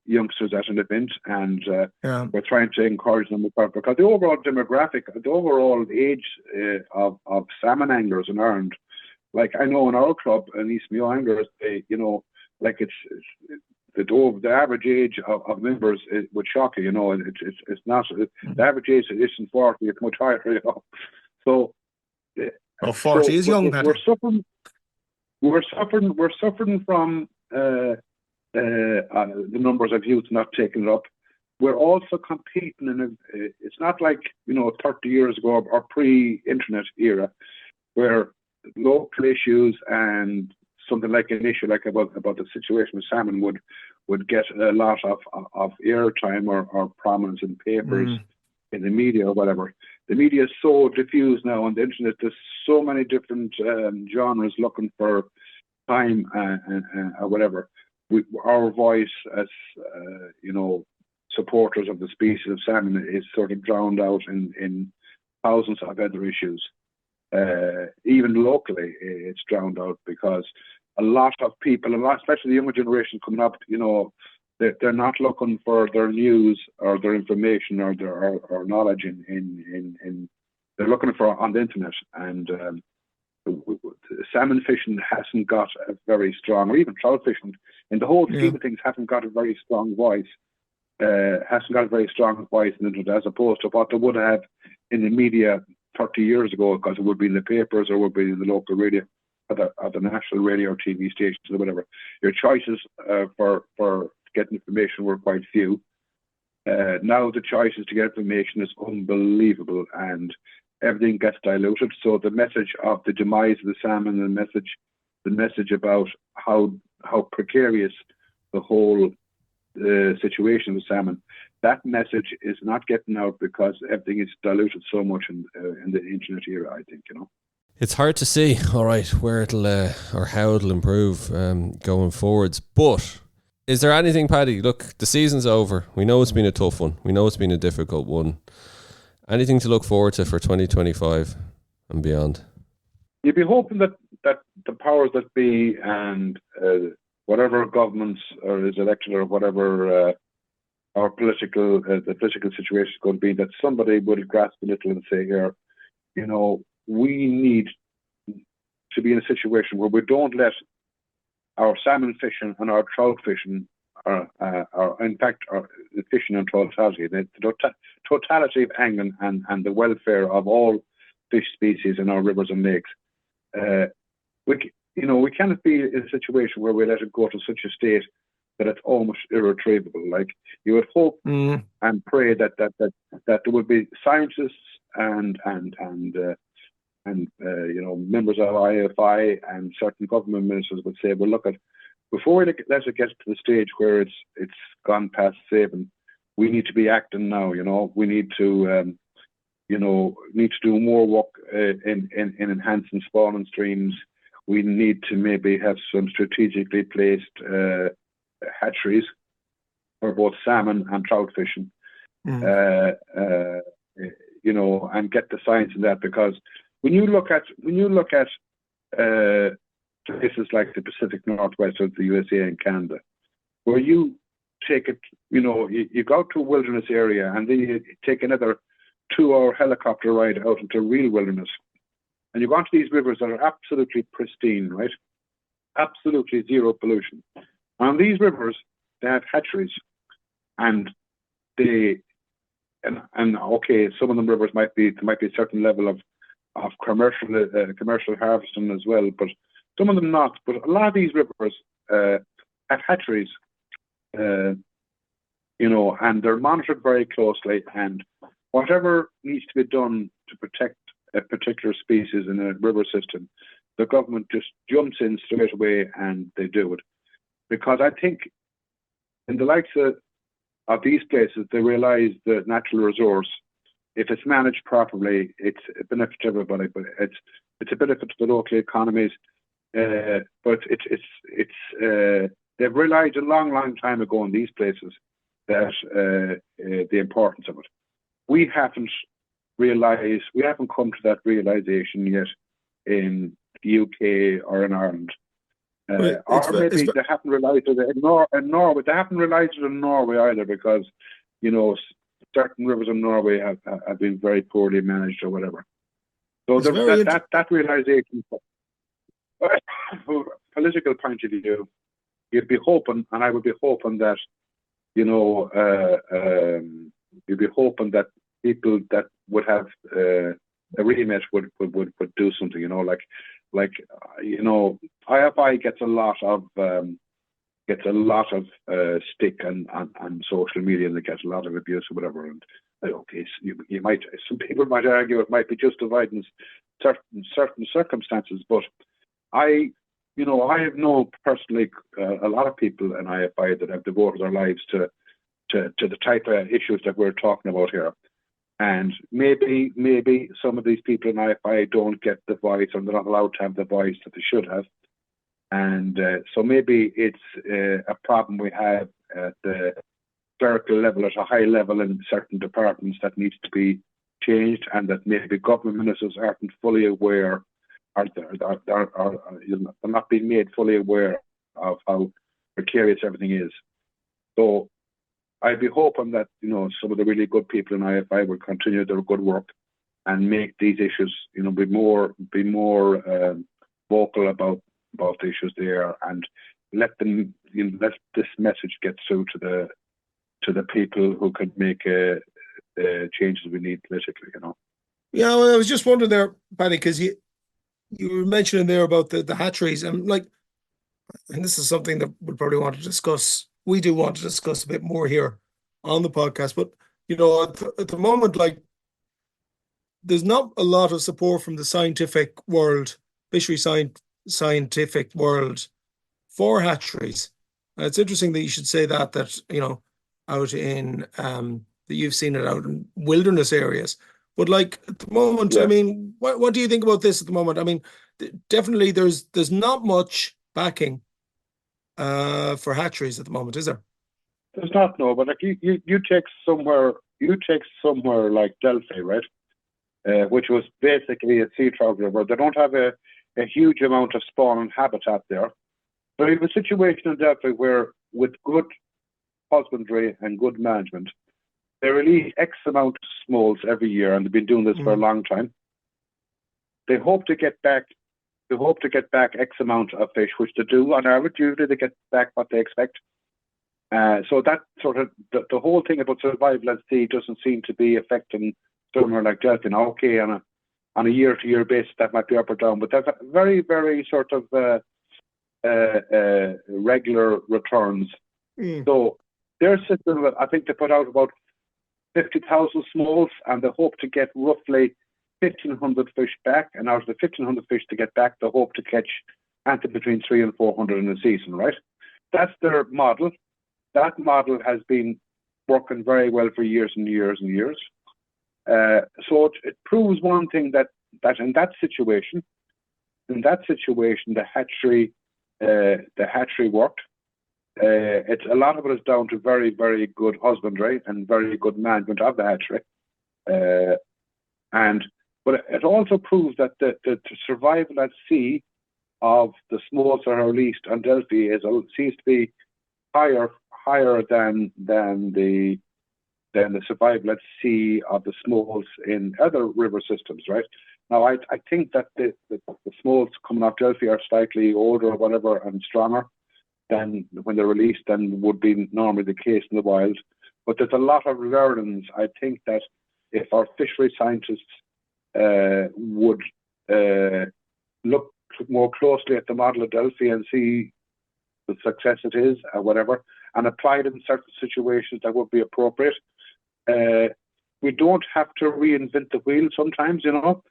Speaker 4: youngsters at an event, and we're trying to encourage them because the overall demographic, the overall age of salmon anglers in Ireland, like I know in our club in East Mayo Anglers, it's the average age of members would shock you. It's not the average age isn't 40; it's much higher. So
Speaker 5: 40 is young.
Speaker 4: We're suffering from the numbers of youth not taking it up. We're also competing in it's not like 30 years ago or pre-internet era, where local issues and something like an issue like about the situation with salmon would get a lot of airtime or prominence in papers, in the media or whatever. The media is so diffused now on the internet. There's so many different genres looking for time or whatever. Our voice as supporters of the species of salmon is sort of drowned out in thousands of other issues. Even locally, it's drowned out because a lot of people, especially the younger generation coming up, they're not looking for their news or their information or their knowledge in they're looking for on the internet. And salmon fishing hasn't got a very strong, or even trout fishing in the whole scheme of things, hasn't got a very strong voice. Hasn't got a very strong voice in the internet, as opposed to what they would have in the media 30 years ago, because it would be in the papers or would be in the local radio, or the national radio or TV stations or whatever. Your choices for getting information were quite few. Now the choices to get information is unbelievable, and everything gets diluted. So the message of the demise of the salmon, the message about how precarious the whole situation with salmon, that message is not getting out because everything is diluted so much in the internet era, I think,
Speaker 1: It's hard to see, all right, where it'll or how it'll improve going forwards. But is there anything, Paddy? Look, the season's over. We know it's been a tough one. We know it's been a difficult one. Anything to look forward to for 2025 and beyond?
Speaker 4: You'd be hoping that the powers that be and whatever governments or is elected or whatever our political the political situation is going to be, that somebody would grasp a little and say, here, we need to be in a situation where we don't let our salmon fishing and our trout fishing, in fact, the fishing and totality, the totality of angling and the welfare of all fish species in our rivers and lakes. We cannot be in a situation where we let it go to such a state that it's almost irretrievable. Like, you would hope and pray that there would be scientists and members of IFI and certain government ministers would say, well, look, before we let it get to the stage where it's gone past saving, we need to be acting now. We need to do more work in enhancing spawning streams. We need to maybe have some strategically placed hatcheries for both salmon and trout fishing. you know, and get the science in that, because when you look at places like the Pacific Northwest of the USA and Canada, where you take it, you know, you go to a wilderness area and then you take another 2-hour helicopter ride out into real wilderness, and you go onto these rivers that are absolutely pristine, right? Absolutely zero pollution. On these rivers, they have hatcheries, and okay, some of them rivers might be a certain level of commercial harvesting as well, but some of them not. But a lot of these rivers have hatcheries, you know, and they're monitored very closely, and whatever needs to be done to protect a particular species in a river system, the government just jumps in straight away and they do it. Because I think in the likes of these places, they realize the natural resource, if it's managed properly, it's a benefit to everybody, but it's a benefit to the local economies. But they've realized a long time ago in these places that the importance of it. We haven't come to that realization yet in the UK or in Ireland. Or maybe they haven't realised it in Norway. They haven't realised it in Norway either, because, you know, certain rivers in Norway have been very poorly managed or whatever. So that realisation, from a political point of view, you'd be hoping, and I would be hoping that, you know, you'd be hoping that people that would have a remit would do something, you know, like you know, IFI gets a lot of stick on social media, and it gets a lot of abuse or whatever. And okay, you might, some people might argue it might be justified in certain circumstances, but I have known personally a lot of people in IFI that have devoted their lives to the type of issues that we're talking about here. And maybe some of these people in IFI don't get the voice, or they're not allowed to have the voice that they should have. And so maybe it's a problem we have at the clerical level, at a high level in certain departments, that needs to be changed, and that maybe government ministers aren't fully aware, or they're not being made fully aware of how precarious everything is. So I'd be hoping that, you know, some of the really good people in IFI will continue their good work and make these issues, you know, be more vocal about the issues there, and let them, you know, let this message get through to the people who could make the changes we need politically, you know.
Speaker 5: Yeah, well, I was just wondering there, Paddy, because you were mentioning there about the hatcheries, and this is something that we'll probably want to discuss. We do want to discuss a bit more here on the podcast, but, you know, at the moment, like, there's not a lot of support from the scientific world, fishery scientific world, for hatcheries. It's interesting that you should say that, you know, out in that you've seen it out in wilderness areas. But, like, at the moment, yeah. I mean, what do you think about this at the moment? I mean, definitely there's not much backing for hatcheries at the moment, is there?
Speaker 4: There's not, no. But like you take somewhere like Delphi, right? Which was basically a sea trout river. They don't have a huge amount of spawn and habitat there. So you have a situation in Delphi where, with good husbandry and good management, they release X amount of smolts every year, and they've been doing this for a long time. They hope to get back X amount of fish, which they do on average. Usually they get back what they expect. So that sort of, the whole thing about survival at sea doesn't seem to be affecting somewhere like Delphi. Now, okay, on a year-to-year basis, that might be up or down, but that's very, very sort of regular returns. So their system, I think they put out about 50,000 smolts, and they hope to get roughly 1,500 fish back. And out of the 1,500 fish to get back, they hope to catch between 300 and 400 in a season, right? That's their model. That model has been working very well for years and years and years. So it proves one thing, that in that situation, the hatchery worked. it's a lot of it is down to very, very good husbandry and very good management of the hatchery. But it also proves that the survival at sea of the smolts that are released on Delphi seems to be higher than the survival at sea of the smolts in other river systems, right? Now, I think that the smolts coming off Delphi are slightly older or whatever and stronger than when they're released than would be normally the case in the wild. But there's a lot of learnings. I think that if our fishery scientists would look more closely at the model of Delphi and see the success it is or whatever, and apply it in certain situations that would be appropriate. We don't have to reinvent the wheel sometimes, you know.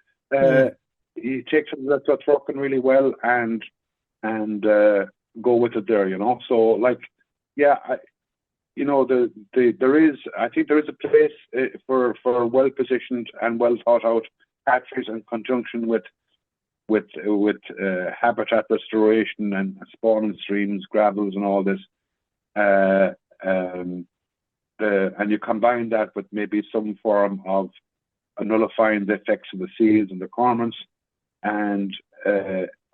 Speaker 4: You take something that's working really well and go with it there, you know. So, like, yeah, I think there is a place for well positioned and well thought out hatcheries in conjunction with habitat restoration and spawning streams, gravels, and all this. And you combine that with maybe some form of nullifying the effects of the seals and the cormorants, and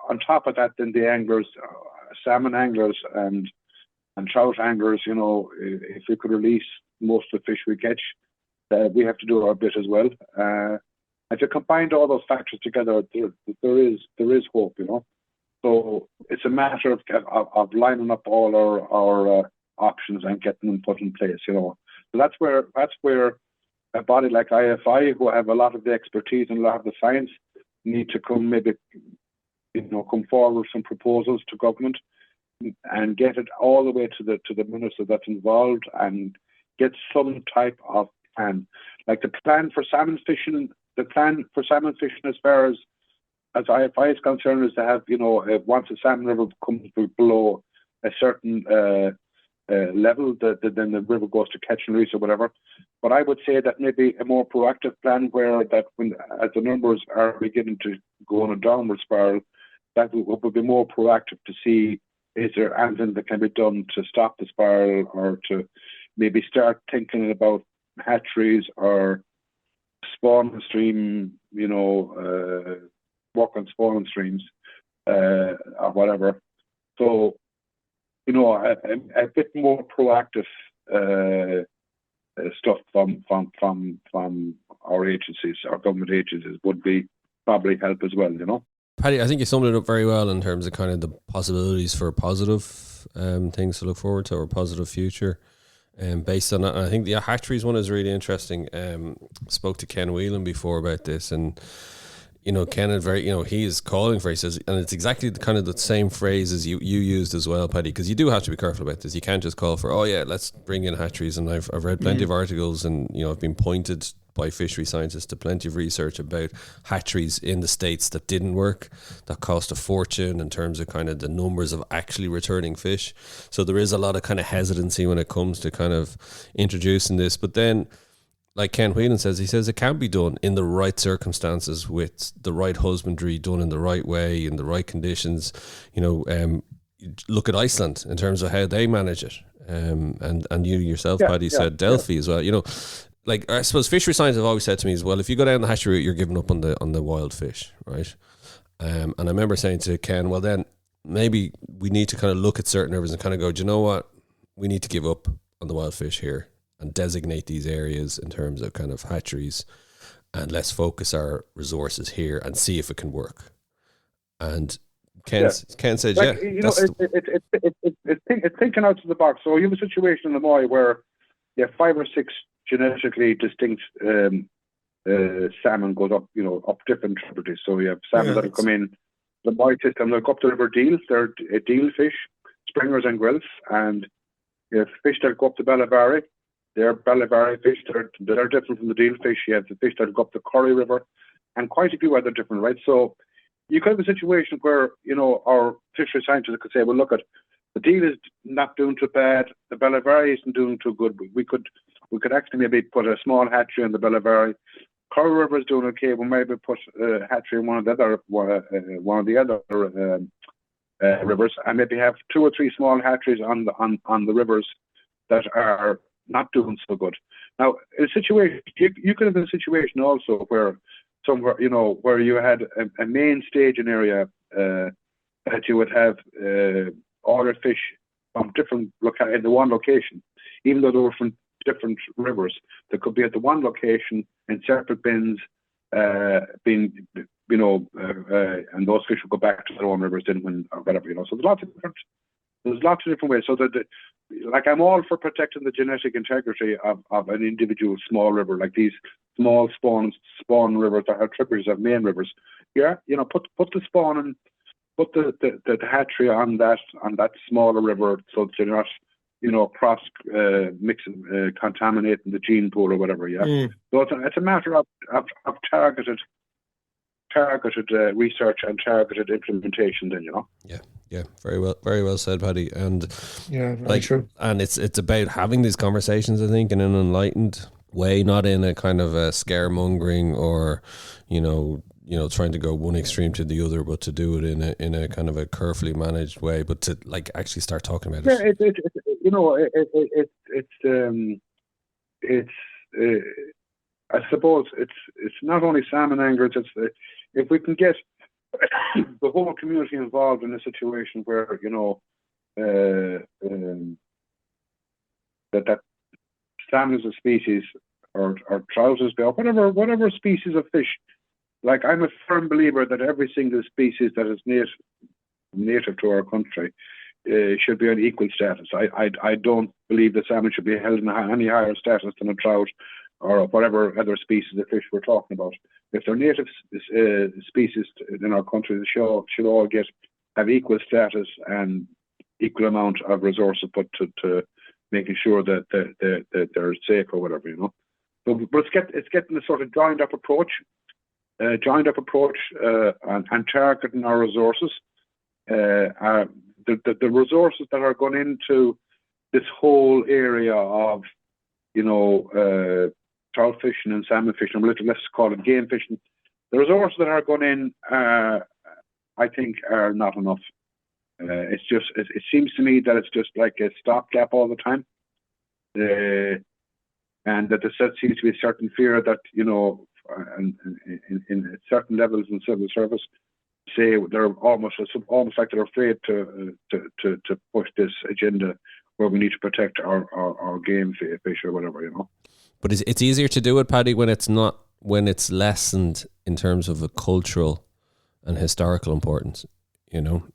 Speaker 4: on top of that, then the anglers, salmon anglers and trout anglers, you know, if we could release most of the fish we catch, we have to do our bit as well. If you combine all those factors together, there is hope, you know. So it's a matter of lining up all our options and getting them put in place, you know. So that's where a body like IFI, who have a lot of the expertise and a lot of the science, need to come forward with some proposals to government and get it all the way to the minister that's involved and get some type of plan. Like the plan for salmon fishing as far as IFI is concerned is to have, you know, once a salmon river comes below a certain level, then the river goes to catch and release or whatever. But I would say that maybe a more proactive plan where that as the numbers are beginning to go on a downward spiral, that would be more proactive to see is there anything that can be done to stop the spiral or to maybe start thinking about hatcheries or spawn stream, you know, work on spawn streams or whatever. So, you know, a bit more proactive stuff from our agencies, our government agencies, would be probably help as well, you know.
Speaker 1: Paddy, I think you summed it up very well in terms of kind of the possibilities for positive things to look forward to or positive future. Based on that, and I think the hatcheries one is really interesting. Spoke to Ken Whelan before about this, and you know, Ken is very, you know, he is calling for, he says, and it's exactly kind of the same phrase as you used as well, Paddy, because you do have to be careful about this. You can't just call for, oh yeah, let's bring in hatcheries. And I've read plenty of articles, and you know, I've been pointed by fishery scientists to plenty of research about hatcheries in the States that didn't work, that cost a fortune in terms of kind of the numbers of actually returning fish. So there is a lot of kind of hesitancy when it comes to kind of introducing this. But then, like Ken Whelan says, he says it can be done in the right circumstances with the right husbandry, done in the right way, in the right conditions. You know, look at Iceland in terms of how they manage it. And you yourself, Paddy, said Delphi as well. You know, like I suppose fishery scientists have always said to me as well, if you go down the hatchery route, you're giving up on the wild fish, right? And I remember saying to Ken, well then maybe we need to kind of look at certain rivers and kind of go, do you know what? We need to give up on the wild fish here and designate these areas in terms of kind of hatcheries, and let's focus our resources here and see if it can work. And Ken said,
Speaker 4: like, you know, it's thinking out of the box. So you have a situation in the Moy where you have 5 or 6 genetically distinct salmon goes up, you know, up different tributaries. So you have salmon that have come in the Moy system, they'll go up to the river deals. They're deal fish, springers and grills, and you have fish that go up to Bellavarie. They're Bellavarie fish. They're different from the deal fish. You have the fish that go up the Curry River, and quite a few other different, right? So you could have a situation where, you know, our fishery scientists could say, well, look, at the deal is not doing too bad. The Bellavarie isn't doing too good. We could actually maybe put a small hatchery in the Bellavarie. Curry River is doing okay. We maybe put a hatchery in one of the other rivers, and maybe have 2 or 3 small hatcheries on the rivers that are not doing so good. Now, in a situation, you could have a situation also where somewhere, where you had a main staging area that you would have all your fish from different in the one location, even though they were from different rivers. They could be at the one location in separate bins, and those fish would go back to their own rivers then or whatever. So there's lots of different ways. So that I'm all for protecting the genetic integrity of an individual small river, like these small spawn rivers that have tributaries of main rivers. Yeah, put the spawn and put the hatchery on that smaller river, so that you're not cross mixing, contaminating the gene pool or whatever. Yeah. So it's a matter of targeted research and targeted implementation. Then
Speaker 1: Yeah, very well said, Paddy. And
Speaker 5: yeah, very true.
Speaker 1: And it's about having these conversations, I think, in an enlightened way, not in a kind of a scaremongering or trying to go one extreme to the other, but to do it in a kind of a carefully managed way, but to actually start talking about it.
Speaker 4: I suppose it's not only salmon anglers. It's if we can get the whole community involved in a situation where that salmon as a species or trout as or whatever species of fish. Like, I'm a firm believer that every single species that is native to our country should be on equal status. I don't believe that salmon should be held in any higher status than a trout or whatever other species of fish we're talking about. If they're native species in our country, they should all have equal status and equal amount of resources put to making sure that they're safe or whatever. But it's getting a sort of joined up approach. And targeting our resources. The resources that are going into this whole area of, trout fishing and salmon fishing, let's call it game fishing. The resources that are going in, I think, are not enough. It seems to me that it's just like a stopgap all the time. And that there seems to be a certain fear that, and in certain levels in civil service, say they're almost like they're afraid to push this agenda where we need to protect our game fish or whatever.
Speaker 1: But it's easier to do it, Paddy, when it's lessened in terms of a cultural and historical importance.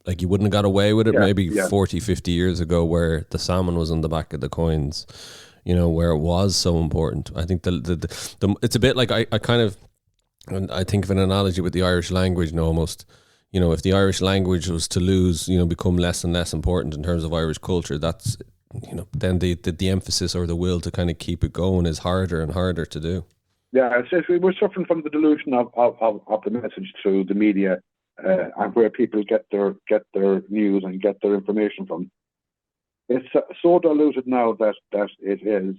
Speaker 1: Like, you wouldn't have got away with it 40, 50 years ago, where the salmon was on the back of the coins. Where it was so important. I think the it's a bit like I think of an analogy with the Irish language, almost. If the Irish language was to lose, become less and less important in terms of Irish culture, that's, then the emphasis or the will to kind of keep it going is harder and harder to do.
Speaker 4: Yeah, we're suffering from the delusion of the message through the media, and where people get their news and get their information from. It's so diluted now that it is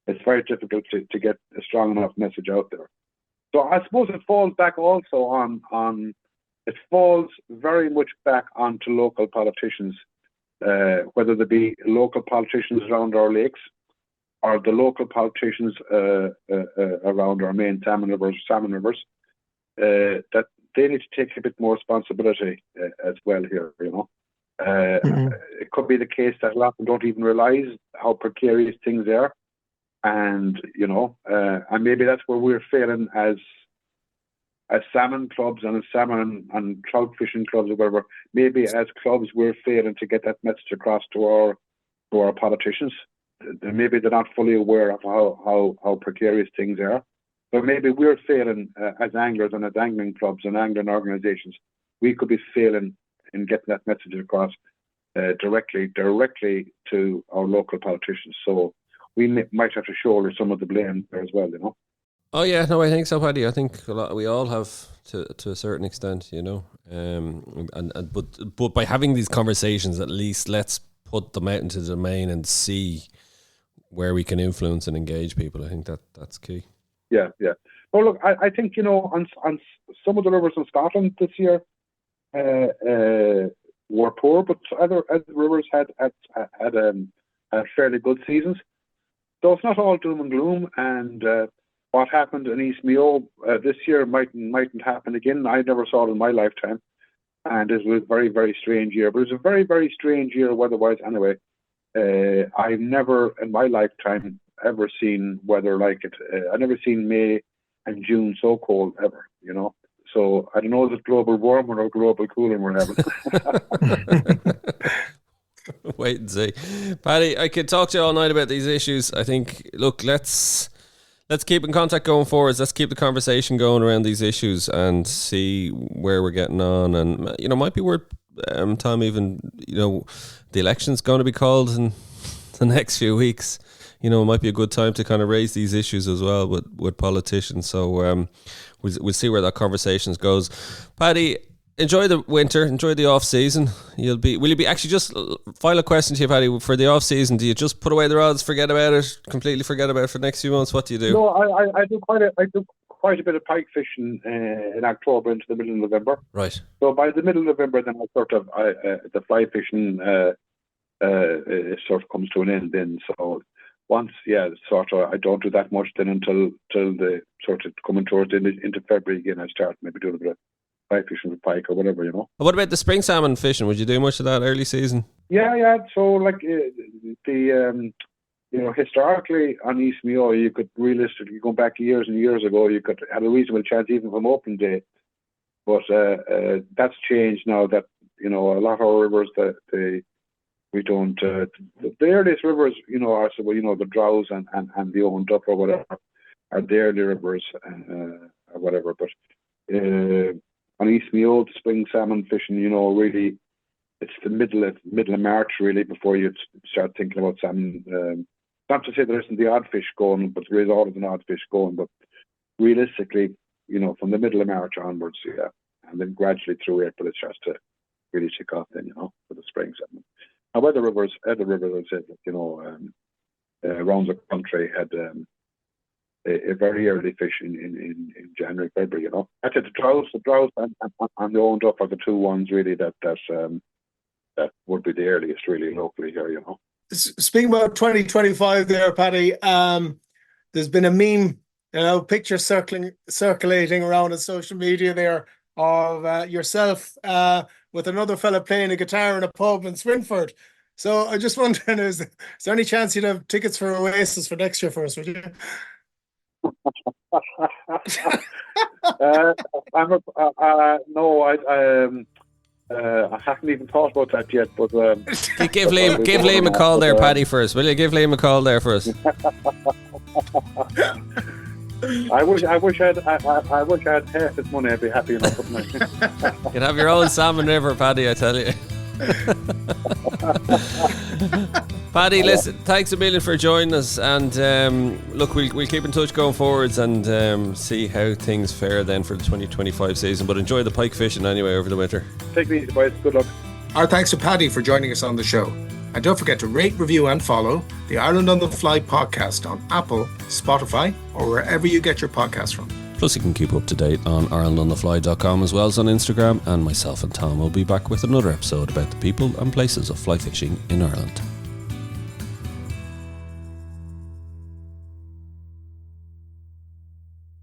Speaker 4: it's very difficult to get a strong enough message out there. So I suppose it falls back also on it falls very much back onto local politicians, whether they be local politicians around our lakes or the local politicians around our main salmon rivers, that they need to take a bit more responsibility as well here. It could be the case that a lot of them don't even realise how precarious things are, and and maybe that's where we're failing as salmon clubs and as salmon and trout fishing clubs or whatever. Maybe as clubs we're failing to get that message across to our politicians. Maybe they're not fully aware of how precarious things are, but maybe we're failing as anglers and as angling clubs and angling organisations. We could be failing in getting that message across directly to our local politicians. So we might have to shoulder some of the blame there as well,
Speaker 1: Oh yeah, no, I think so, Paddy. I think we all have to a certain extent, but by having these conversations, at least let's put them out into the domain and see where we can influence and engage people. I think that's key.
Speaker 4: Yeah. Well, look, I think on some of the rivers in Scotland this year, were poor, but other rivers had fairly good seasons. So it's not all doom and gloom. And what happened in East Mayo this year mightn't happen again. I never saw it in my lifetime, and it was a very, very strange year. But it was a very, very strange year weather-wise anyway. I've never in my lifetime ever seen weather like it. I've never seen May and June so cold ever, you know. So I don't know if it's global warming or global cooling we're having.
Speaker 1: Wait and see. Paddy, I could talk to you all night about these issues. I think, look, let's keep in contact going forwards. Let's keep the conversation going around these issues and see where we're getting on. And, you know, might be worth, Tom, even, you know, the election's going to be called in the next few weeks. You know, it might be a good time to kind of raise these issues as well with politicians. So we'll see where that conversation goes. Paddy, enjoy the winter, enjoy the off season. Will you be actually, just final question to you, Paddy, for the off season? Do you just put away the rods, forget about it, completely forget about it for the next few months? What do you do?
Speaker 4: No, I do quite a bit of pike fishing in October into the middle of November.
Speaker 1: Right.
Speaker 4: So by the middle of November, then the fly fishing sort of comes to an end. Then so. Once, I don't do that much then until the sort of coming towards into February again. I start maybe doing a bit of fly fishing with pike or whatever, you know.
Speaker 1: What about the spring salmon fishing? Would you do much of that early season?
Speaker 4: Yeah. So like you know, historically on East Mayo, you could realistically go back years and years ago, you could have a reasonable chance even from open day. But that's changed now. That, you know, a lot of our rivers we don't. The earliest rivers, you know, are the Drows and the Owenduff or whatever are the early rivers or whatever. But on East Mayo, the spring salmon fishing, you know, really, it's the middle of March really before you start thinking about salmon. Not to say there isn't the odd fish going, but there is always an odd fish going. But realistically, you know, from the middle of March onwards, and then gradually through April, it starts to really kick off. Then, you know, for the spring salmon. Now, other rivers, I said, you know, around the country had a very early fish in January, February, you know. I said the Drows and the Owenduff are the two ones really that would be the earliest really locally here, you know.
Speaker 5: Speaking about 2025 there, Paddy, there's been a meme, you know, picture circulating around on social media there of yourself with another fella playing a guitar in a pub in Swinford. So I'm just wondering, is there any chance you'd have tickets for Oasis for next year for us, would you?
Speaker 4: No, I haven't even thought about that yet. But
Speaker 1: give Liam a call there, Paddy, first. Will you give Liam a call there first?
Speaker 4: I wish I had half his money. I'd be happy enough with me.
Speaker 1: You can have your own Salmon River, Paddy, I tell you. Paddy, listen, thanks a million for joining us, and look, we'll keep in touch going forwards and see how things fare then for the 2025 season. But enjoy the pike fishing anyway over the winter.
Speaker 4: Take it easy, boys. Good luck.
Speaker 5: Our thanks to Paddy for joining us on the show. And don't forget to rate, review and follow the Ireland on the Fly podcast on Apple, Spotify or wherever you get your podcasts from.
Speaker 1: Plus you can keep up to date on IrelandOnTheFly.com as well as on Instagram, and myself and Tom will be back with another episode about the people and places of fly fishing in Ireland.